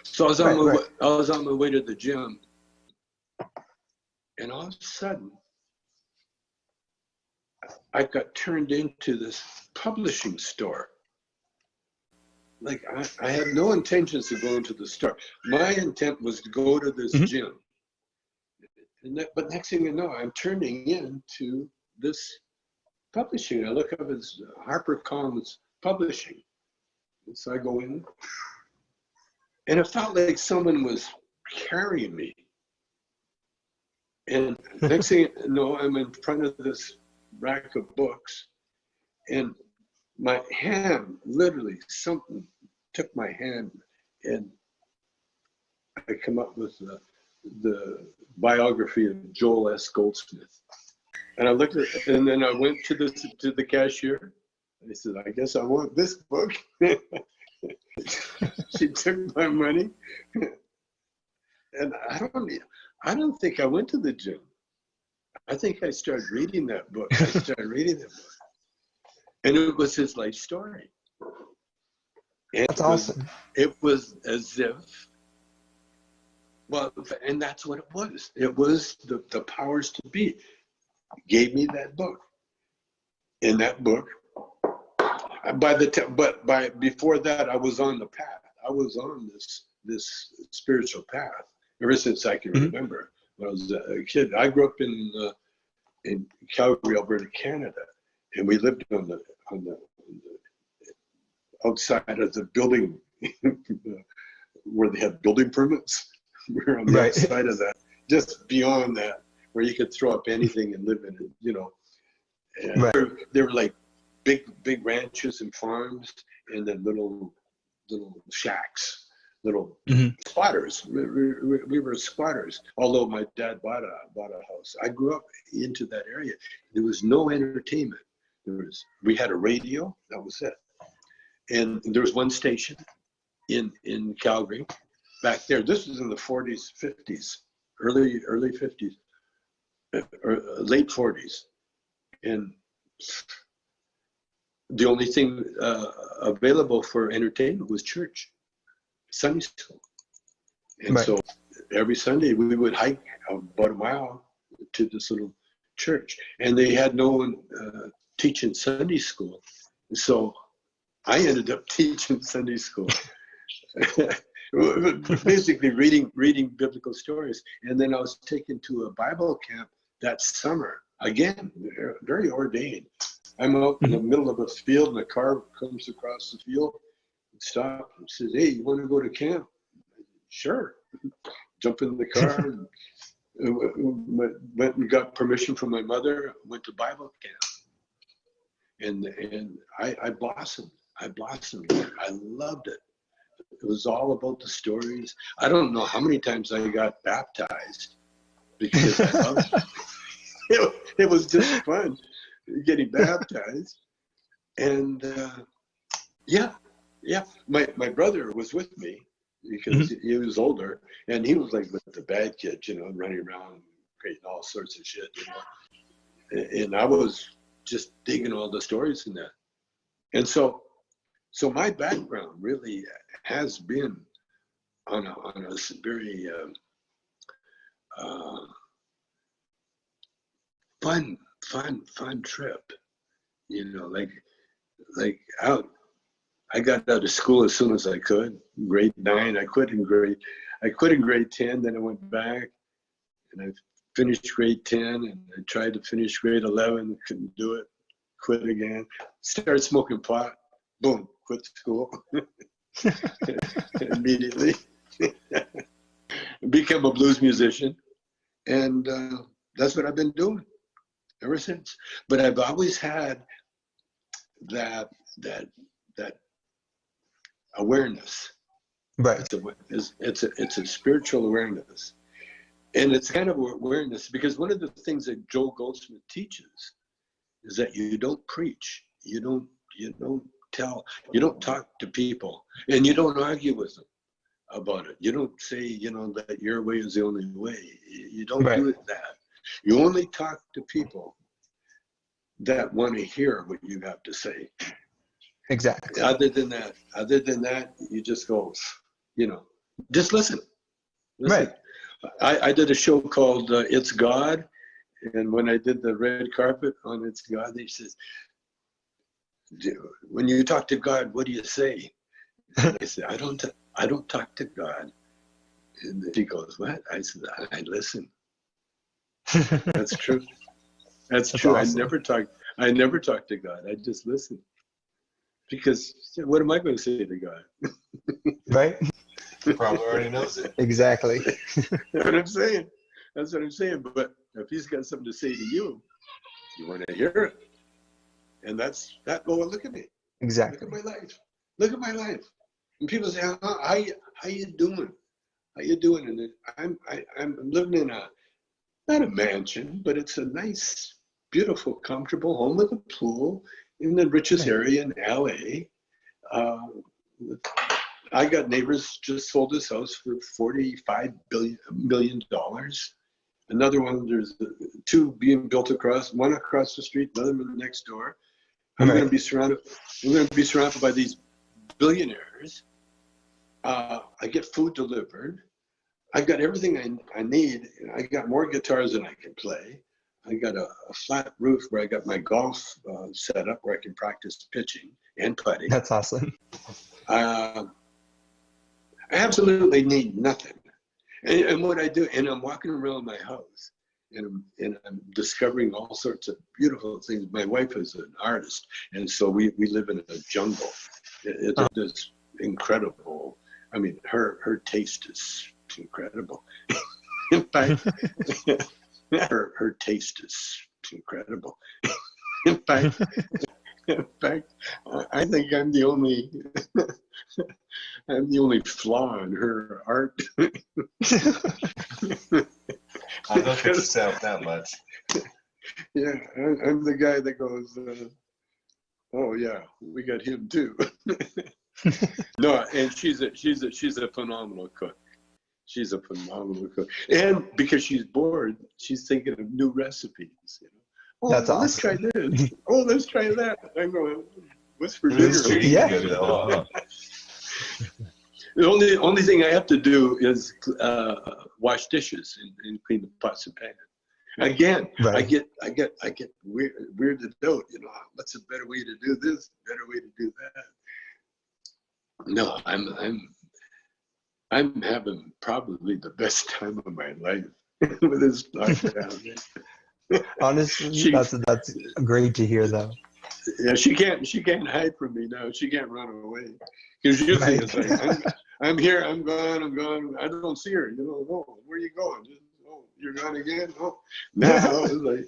So I was on my way to the gym, and all of a sudden, I got turned into this publishing store. Like I had no intentions of going to the store. My intent was to go to this gym. But next thing you know, I'm turning into this publishing. I look up as HarperCollins Publishing. And so I go in, and it felt like someone was carrying me. And next thing you know, I'm in front of this rack of books, and my hand, literally, something took my hand, and I come up with the biography of Joel S. Goldsmith. And I looked at it, and then I went to the cashier. I said, I guess I want this book. She took my money. And I don't think I went to the gym. I think I started reading that book. And it was his life story. And That's awesome. It was as if Well, and that's what it was. It was the powers to be gave me that book. In that book, before that, I was on the path. I was on this spiritual path ever since I can remember. When I was a kid, I grew up in Calgary, Alberta, Canada, and we lived on the outside of the building where they had building permits. We were on the outside of that, just beyond that, where you could throw up anything and live in it, you know. And they were like big ranches and farms, and then little shacks, little squatters. We were squatters. Although my dad bought a house, I grew up into that area. There was no entertainment. We had a radio. That was it. And there was one station in Calgary back there. This was in the 40s, 50s, early 50s, or late 40s. And the only thing available for entertainment was church, Sunday school. And so every Sunday we would hike about a mile to this little church. And they had no one teaching Sunday school. So I ended up teaching Sunday school. Basically reading biblical stories. And then I was taken to a Bible camp that summer. Again, very ordained. I'm out in the middle of a field, and a car comes across the field, and stops and says, "Hey, you want to go to camp?" Sure. Jump in the car, and went and got permission from my mother. Went to Bible camp, and I blossomed. I loved it. It was all about the stories. I don't know how many times I got baptized because I loved it. It was just fun getting baptized. And my brother was with me because he was older, and he was like with the bad kids, you know, running around creating all sorts of shit, you know. And I was just digging all the stories in that. And so my background really has been on a very fun trip, you know, like I got out of school as soon as I could. Grade 9, I quit in grade 10. Then I went back and I finished grade 10, and I tried to finish grade 11, couldn't do it, quit again. Started smoking pot, boom, quit school immediately. Became a blues musician, and that's what I've been doing ever since. But I've always had that awareness. Right. It's a spiritual awareness, and it's kind of awareness because one of the things that Joel Goldsmith teaches is that you don't preach, you don't tell, you don't talk to people, and you don't argue with them about it. You don't say, you know, that your way is the only way. You don't do it that. You only talk to people that want to hear what you have to say. Exactly. Other than that, you just go, you know, just listen. Right. I did a show called It's God, and when I did the red carpet on It's God, they says, when you talk to God, what do you say? And I said, I don't talk to God. And he goes, what? I said, I listen. That's true. That's true. Awesome. I never talk to God. I just listen. Because what am I going to say to God? Right? He probably already knows it. Exactly. That's what I'm saying. That's what I'm saying. But if he's got something to say to you, you want to hear it. And that's that. Oh, look at me. Exactly. Look at my life. Look at my life. And people say, how you doing? How you doing? And I'm living in not a mansion, but it's a nice, beautiful, comfortable home with a pool in the richest area in LA. I got neighbors just sold this house for $45 million. Another one, there's 2 being built one across the street, another one next door. I'm going to be surrounded by these billionaires. I get food delivered. I got everything I need. I got more guitars than I can play. I got a flat roof where I got my golf set up where I can practice pitching and putting. That's awesome. I absolutely need nothing. And what I do, and I'm walking around my house, and I'm discovering all sorts of beautiful things. My wife is an artist, and so we live in a jungle. It's just incredible. I mean, her taste is incredible. In fact, her taste is incredible. In fact, I think I'm the only flaw in her art. I don't think yourself that much. Yeah, I'm the guy that goes, oh yeah, we got him too. No, and she's a phenomenal cook. She's a phenomenal cook, and because she's bored, she's thinking of new recipes. You know, oh, that's awesome. Let's try this. Oh, let's try that. I'm going, what's for dinner? Yeah. The only thing I have to do is wash dishes and clean the pots and pans. Again, right. I get weirded out. You know, what's a better way to do this? Better way to do that? No, I'm having probably the best time of my life with this lockdown. Honestly, that's great to hear, though. Yeah, she can't hide from me now. She can't run away. Because usually it's like, I'm here, I'm gone. I don't see her. You know, oh, where are you going? Oh, you're gone again? Oh, now it's like,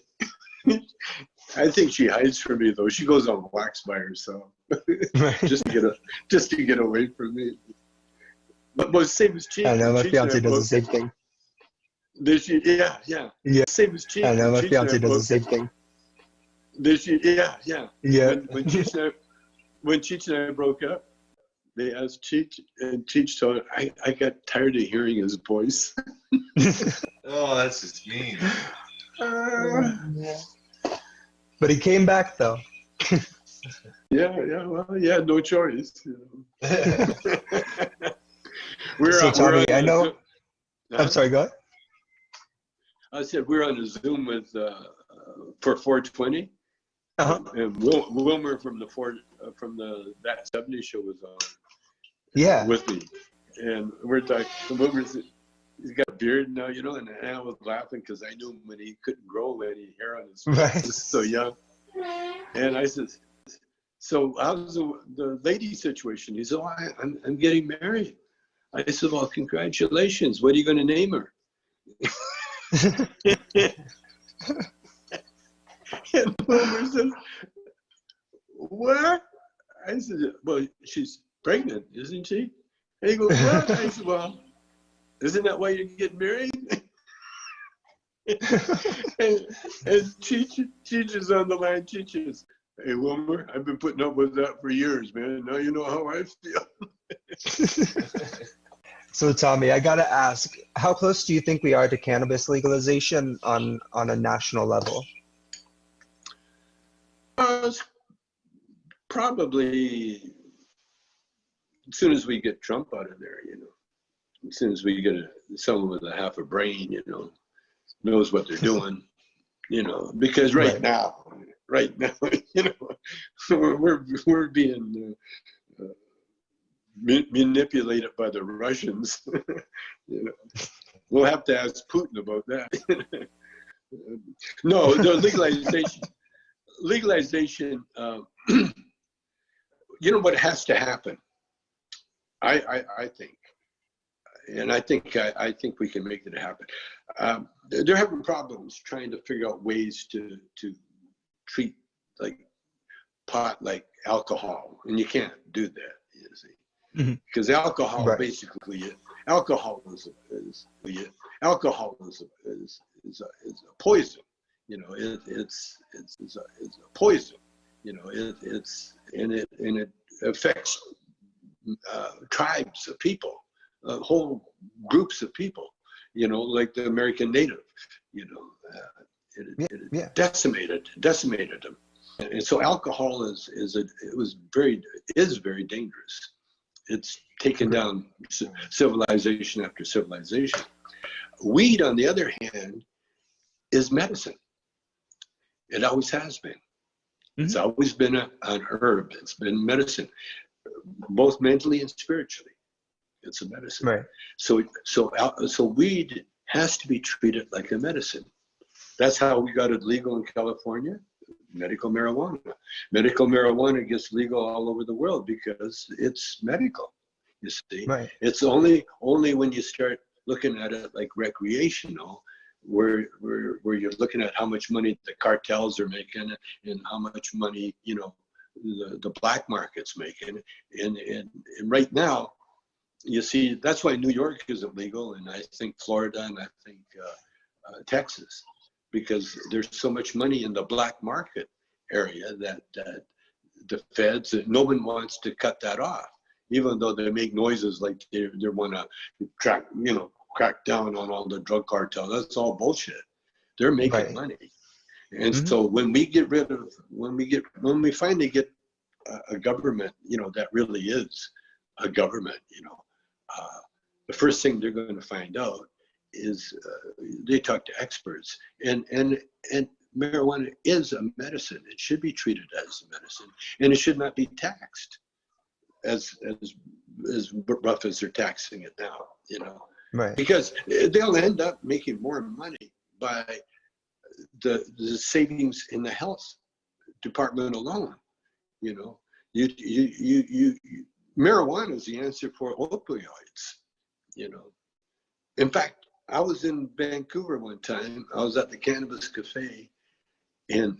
I think she hides from me though. She goes on walks by herself, just to get away from me. But same as Cheech. I know my fiance does the same thing. Does she? Yeah. Same as Cheech. I know my fiance does the same thing. Does she? Yeah. Yeah. When Cheech and I broke up, they asked Cheech, and Cheech told her, I got tired of hearing his voice. Oh, that's just mean. But he came back though. Yeah. Well, yeah, no choice. You know. So Tommy, I know. I'm sorry. Go ahead. I said we're on a Zoom with for 420. And Wilmer from the That 70 show was on. Yeah. With me, and we're talking. Wilmer's, he's got a beard now, you know, and I was laughing because I knew him when he couldn't grow any hair on his face. Right. He was so young. And I said, "So how's the lady situation?" He said, "Oh, I'm getting married." I said, "Well, congratulations. What are you going to name her?" And Wilmer says, "What?" I said, "Well, she's pregnant, isn't she?" And he goes, "What?" I said, "Well, isn't that why you get married?" and Cheech is on the line. Cheech is, "Hey, Wilmer, I've been putting up with that for years, man. Now you know how I feel." So Tommy, I gotta ask, how close do you think we are to cannabis legalization on a national level? Probably as soon as we get Trump out of there, you know. As soon as we get someone with a half a brain, you know, knows what they're doing, you know. Because right now, you know, we're being manipulated by the Russians. You know, we'll have to ask Putin about that. No, the legalization. You know what has to happen? I think, and I think we can make it happen. They're having problems trying to figure out ways to treat like pot like alcohol, and you can't do that. You see. Because alcohol, basically, alcohol is a poison. You know, it's a poison. You know, it affects tribes of people, whole groups of people. You know, like the American Native. You know, it decimated them. And so alcohol is very dangerous. It's taken down civilization after civilization. Weed, on the other hand, is medicine. It always has been. It's always been an herb. It's been medicine, both mentally and spiritually. It's a medicine. Right. So weed has to be treated like a medicine. That's how we got it legal in California. Medical marijuana. Medical marijuana gets legal all over the world because it's medical. You see, right. It's only when you start looking at it like recreational, where you're looking at how much money the cartels are making and how much money the black market's making, and right now, you see, that's why New York isn't legal, and I think Florida, and I think Texas, because there's so much money in the black market area that the feds, no one wants to cut that off, even though they make noises like they want to crack down on all the drug cartels. That's all bullshit. They're making money, and so when we finally get a government, that really is a government, the first thing they're going to find out is they talk to experts, and marijuana is a medicine. It should be treated as a medicine, and it should not be taxed as rough as they're taxing it now, Right. Because they'll end up making more money by the savings in the health department alone. Marijuana is the answer for opioids. In fact, I was in Vancouver one time. I was at the Cannabis Cafe, and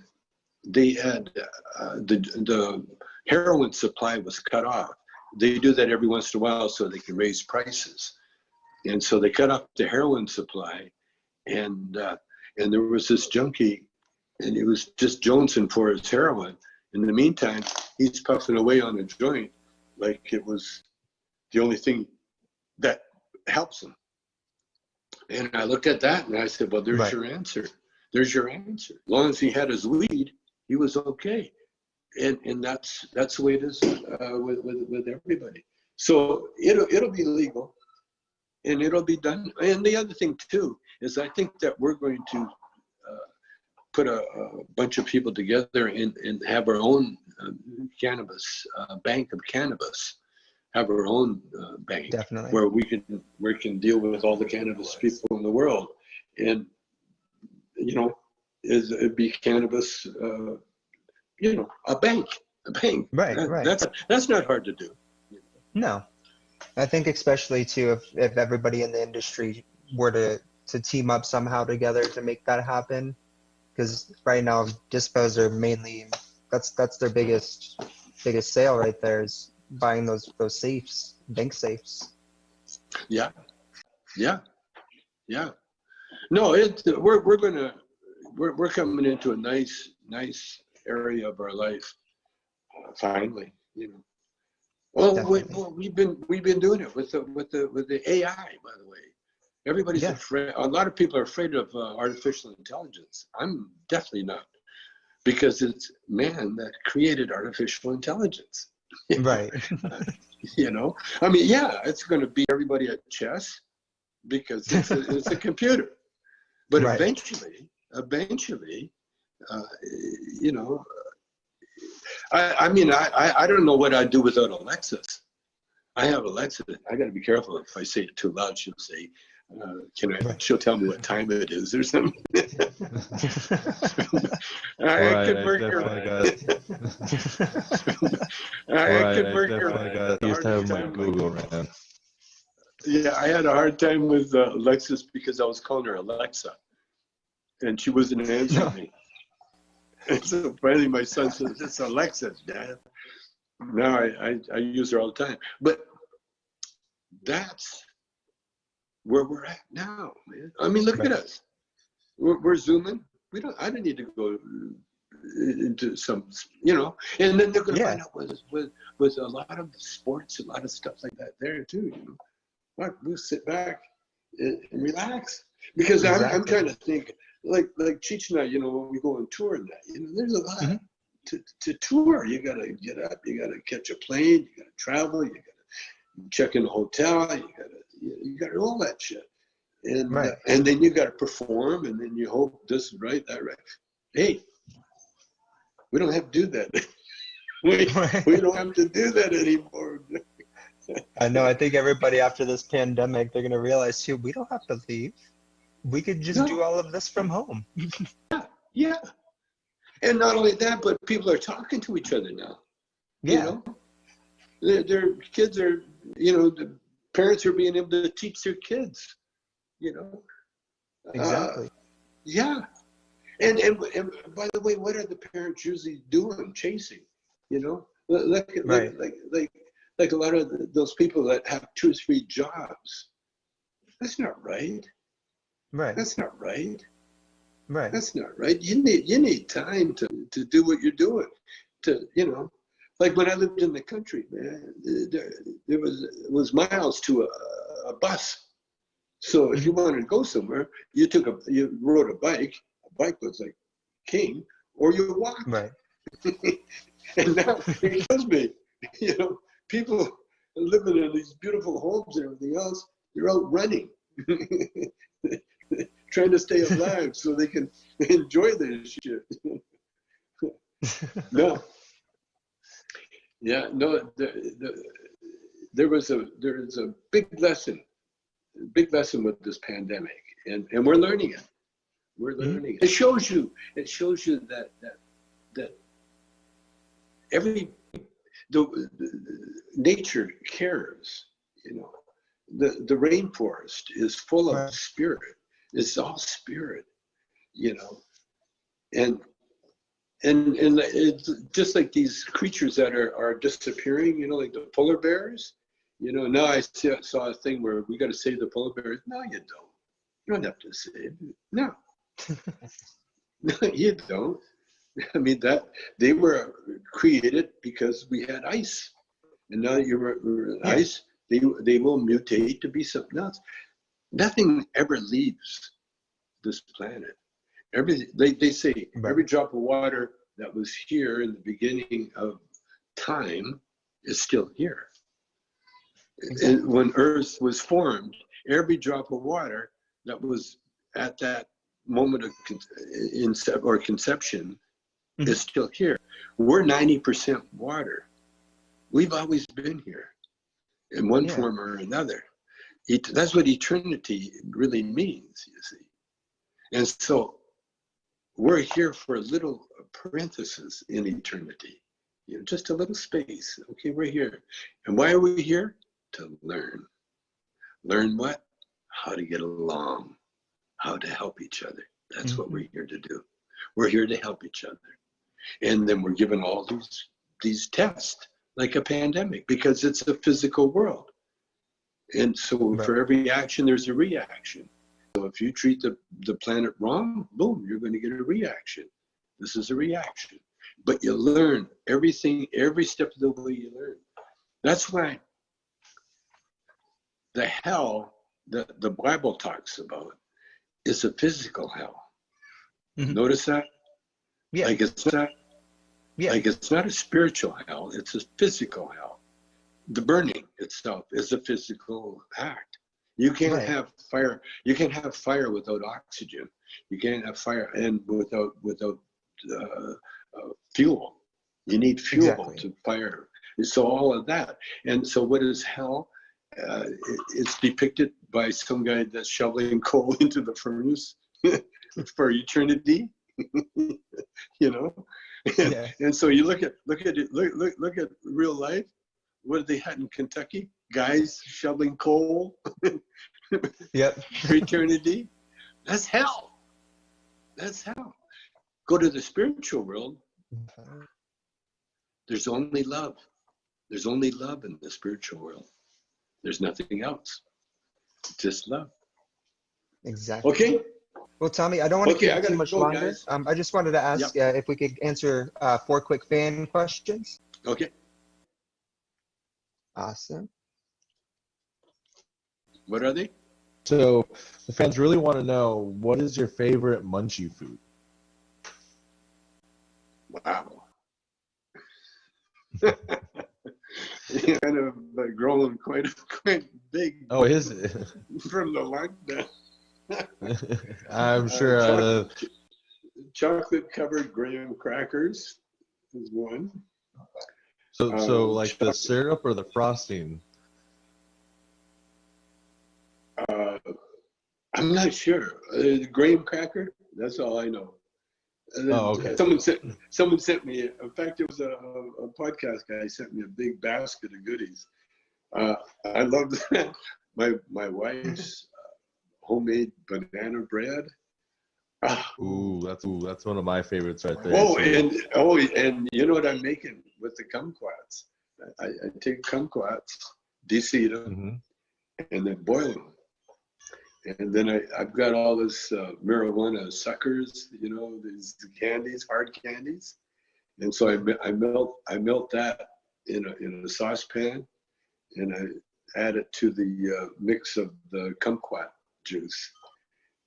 they had the heroin supply was cut off. They do that every once in a while so they can raise prices, and so they cut off the heroin supply, and there was this junkie, and he was just jonesing for his heroin. In the meantime, he's puffing away on a joint like it was the only thing that helps him. And I looked at that and I said, well, there's your answer. There's your answer. As long as he had his weed, he was okay. And that's the way it is with everybody. So it'll be legal, and it'll be done. And the other thing too is I think that we're going to put a bunch of people together and have our own cannabis bank of cannabis. Have our own bank. Definitely. Where we can deal with all the cannabis people in the world, and it'd be cannabis, a bank. Right. That's not hard to do. No, I think especially too if everybody in the industry were to team up somehow together to make that happen, because right now dispos are mainly that's their biggest sale right there is buying those safes, bank safes. Yeah. No, we're coming into a nice area of our life finally. Well, we've been doing it with the AI, by the way. Everybody's afraid. A lot of people are afraid of artificial intelligence. I'm definitely not, because it's man that created artificial intelligence. Right. I mean, it's going to beat everybody at chess because it's a computer. But eventually, I don't know what I'd do without Alexis. I have Alexa. I got to be careful if I say it too loud. She'll say, she'll tell me what time it is or something. I could work her. I could work her. I used to have my Google around. Yeah, I had a hard time with Alexis because I was calling her Alexa, and she wasn't answering me. And so finally, my son says, "It's Alexa, Dad." Now I use her all the time. But that's where we're at now, man. I mean, look at us. We're zooming. I don't need to go into some, and then they're going to find out with a lot of sports, a lot of stuff like that there too, We'll sit back and relax, because I'm trying to think like Cheech and I, when we go on tour and that, there's a lot to tour. You got to get up, you got to catch a plane, you got to travel, you got to check in a hotel, you got to all that shit. and then you got to perform, and then you hope this is right, that right. Hey, we don't have to do that. we don't have to do that anymore. I know. I think everybody after this pandemic, they're gonna realize too, we don't have to leave. We could just do all of this from home. Yeah. And not only that, but people are talking to each other now. Yeah. Their kids are, the parents are being able to teach their kids, Exactly. Yeah. And by the way, what are the parents usually doing? Chasing, like a lot of those people that have 2 or 3 jobs. That's not right. Right. That's not right. Right. That's not right. You need time to do what you're doing. Like when I lived in the country, man, there was miles to a bus. So if you wanted to go somewhere, you rode a bike. A bike was like king, or you walked. Right. And now it kills me. People living in these beautiful homes and everything else, they're out running, trying to stay alive so they can enjoy their shit. No. Yeah, no. There was a big lesson with this pandemic, and we're learning it. We're learning it. It shows you that the nature cares. The rainforest is full of spirit. It's all spirit, and it's just like these creatures that are disappearing, like the polar bears. Now I saw a thing where we got to save the polar bears. No, you don't. You don't have to save. No. No, you don't. I mean, that they were created because we had ice, and now you're ice. They will mutate to be something else. Nothing ever leaves this planet. They say every drop of water that was here in the beginning of time is still here. Exactly. And when Earth was formed, every drop of water that was at that moment of conception is still here. We're 90% water. We've always been here in one form or another. That's what eternity really means, you see. And so we're here for a little parenthesis in eternity, just a little space. Okay, we're here. And why are we here? To learn. Learn what? How to get along, how to help each other. That's what we're here to do. We're here to help each other. And then we're given all these tests, like a pandemic, because it's a physical world. And so for every action, there's a reaction. So if you treat the planet wrong, boom, you're going to get a reaction. This is a reaction. But you learn everything, every step of the way you learn. That's why the hell that the Bible talks about is a physical hell. Notice that? Yeah. Like it's not a spiritual hell, it's a physical hell. The burning itself is a physical act. You can't have fire. You can't have fire without oxygen. You can't have fire and without fuel. You need fuel to fire. So all of that. And so what is hell? It's depicted by some guy that's shoveling coal into the furnace for eternity. And so you look at real life. What did they had in Kentucky? Guys shoveling coal for eternity. That's hell. That's hell. Go to the spiritual world. There's only love. There's only love in the spiritual world. There's nothing else. Just love. Exactly. Okay. Well, Tommy, I don't want to keep it too much longer. I just wanted to ask if we could answer 4 quick fan questions. Okay. Awesome. What are they? So the fans really want to know, what is your favorite Munchie food? Wow. You're kind of growing quite big. Oh, is it? From the lockdown. I'm sure. Chocolate covered graham crackers is one. So like the syrup or the frosting? I'm not sure. Graham cracker. That's all I know. And then okay. Someone sent me. In fact, it was a podcast guy sent me a big basket of goodies. I love that. My wife's homemade banana bread. That's one of my favorites right there. And you know what I'm making with the kumquats? I take kumquats, de-seed them, and then boil them. And then I've got all this marijuana suckers, these candies, hard candies. And so I melt that in a saucepan, and I add it to the mix of the kumquat juice.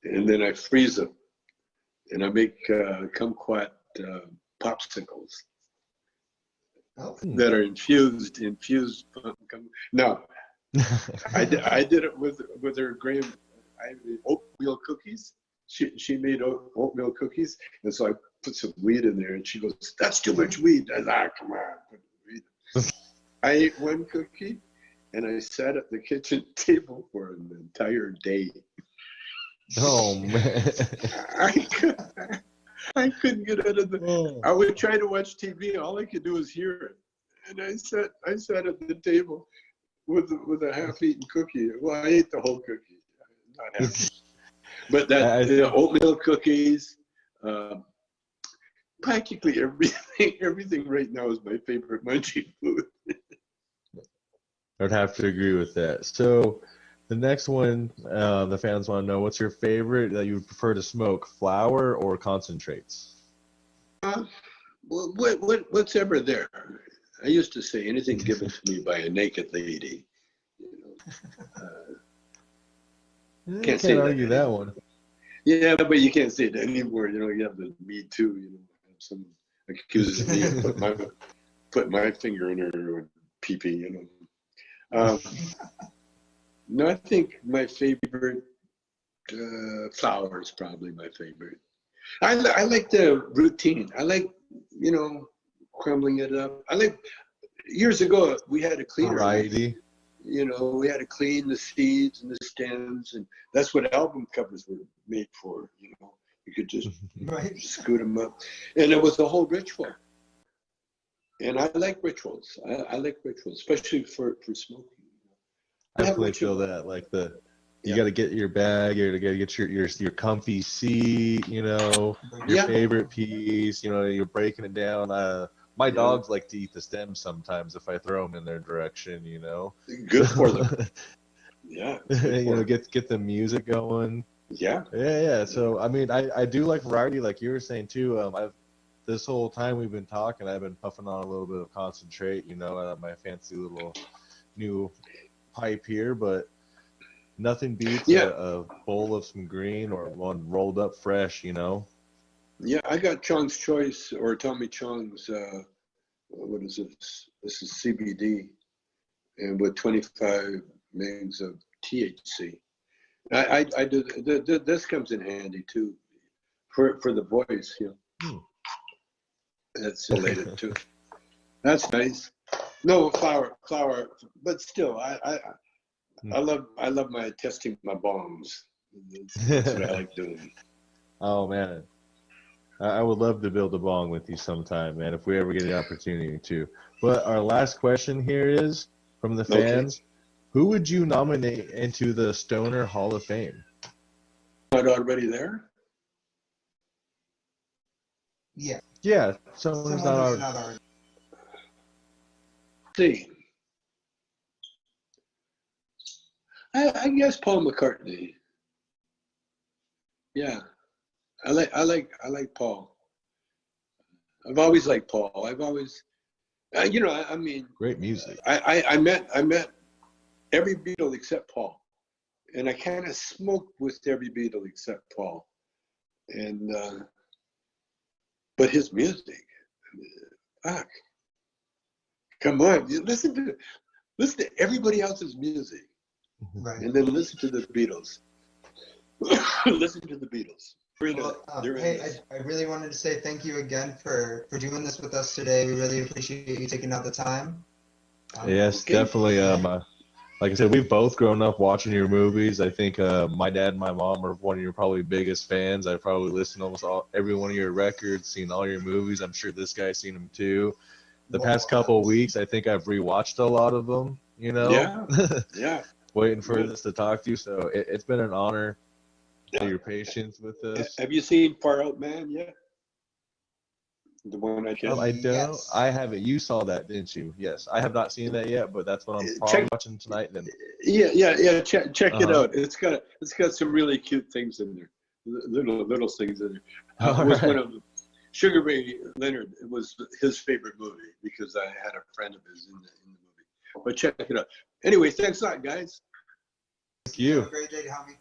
And then I freeze them. And I make kumquat popsicles that are infused. No, I did it with her graham oatmeal cookies. She made oatmeal cookies, and so I put some weed in there, and she goes, "That's too much weed." I said, "Come on, put weed." I ate one cookie, and I sat at the kitchen table for an entire day. Oh man! I couldn't get out of the. I would try to watch TV. All I could do was hear it, and I sat at the table with a half-eaten cookie. Well, I ate the whole cookie, not half. But the oatmeal cookies, practically everything right now is my favorite Munchie food. I'd have to agree with that. So. The next one, the fans want to know, what's your favorite that you would prefer to smoke, flower or concentrates? Well, what's ever there? I used to say anything given to me by a naked lady. Can't argue that one. Yeah, but you can't say it anymore. You have the Me Too. Someone accuses me of put my finger in her pee-pee. No, I think my favorite flower is probably my favorite. I like the routine. I like, crumbling it up. I like, years ago, we had a cleaner. Variety. We had to clean the seeds and the stems, and that's what album covers were made for. You could just scoot them up. And it was a whole ritual. And I like rituals. I like rituals, especially for smoking. I definitely feel that, like you got to get your bag, you got to get your comfy seat, your favorite piece, you're breaking it down. My dogs like to eat the stems sometimes if I throw them in their direction, Good for them. Yeah. Get the music going. Yeah. So I mean, I do like variety, like you were saying too. This whole time we've been talking, I've been puffing on a little bit of concentrate, my fancy little new pipe here, but nothing beats a bowl of some green or one rolled up fresh, Yeah, I got Chong's Choice, or Tommy Chong's, what is this? This is CBD, and with 25 megs of THC. I do, this comes in handy too, for the voice, That's related to. That's nice. No flower, but still, I love my testing my bombs. That's what I like doing. Oh man, I would love to build a bong with you sometime, man, if we ever get an opportunity to. But our last question here is from the fans: who would you nominate into the Stoner Hall of Fame? Not already there? Yeah. Someone's not already. See, I guess Paul McCartney. Yeah, I like Paul. I've always liked Paul. I've always, I mean, great music. I met every Beatle except Paul, and I kind of smoked with every Beatle except Paul, and but his music, fuck. Come on, you listen to everybody else's music, and then listen to the Beatles. Listen to the Beatles. Well, hey, I really wanted to say thank you again for doing this with us today. We really appreciate you taking out the time. Yes, okay. definitely. Like I said, we've both grown up watching your movies. I think my dad and my mom are one of your probably biggest fans. I probably listened to almost every one of your records, seen all your movies. I'm sure this guy's seen them too. The past couple of weeks, I think I've rewatched a lot of them, you know? Yeah. Waiting for this to talk to you. So it's been an honor for your patience with us. Have you seen Far Out Man yet? The one I did? I don't. Yes. I haven't. You saw that, didn't you? Yes. I have not seen that yet, but that's what I'm probably watching tonight then. Yeah. Check it out. It's got some really cute things in there. Little things in there. It was one of them. Sugar Ray Leonard. It was his favorite movie because I had a friend of his in the movie. But check it out. Anyway, thanks a lot, guys. Thank you. Have a great day, homie.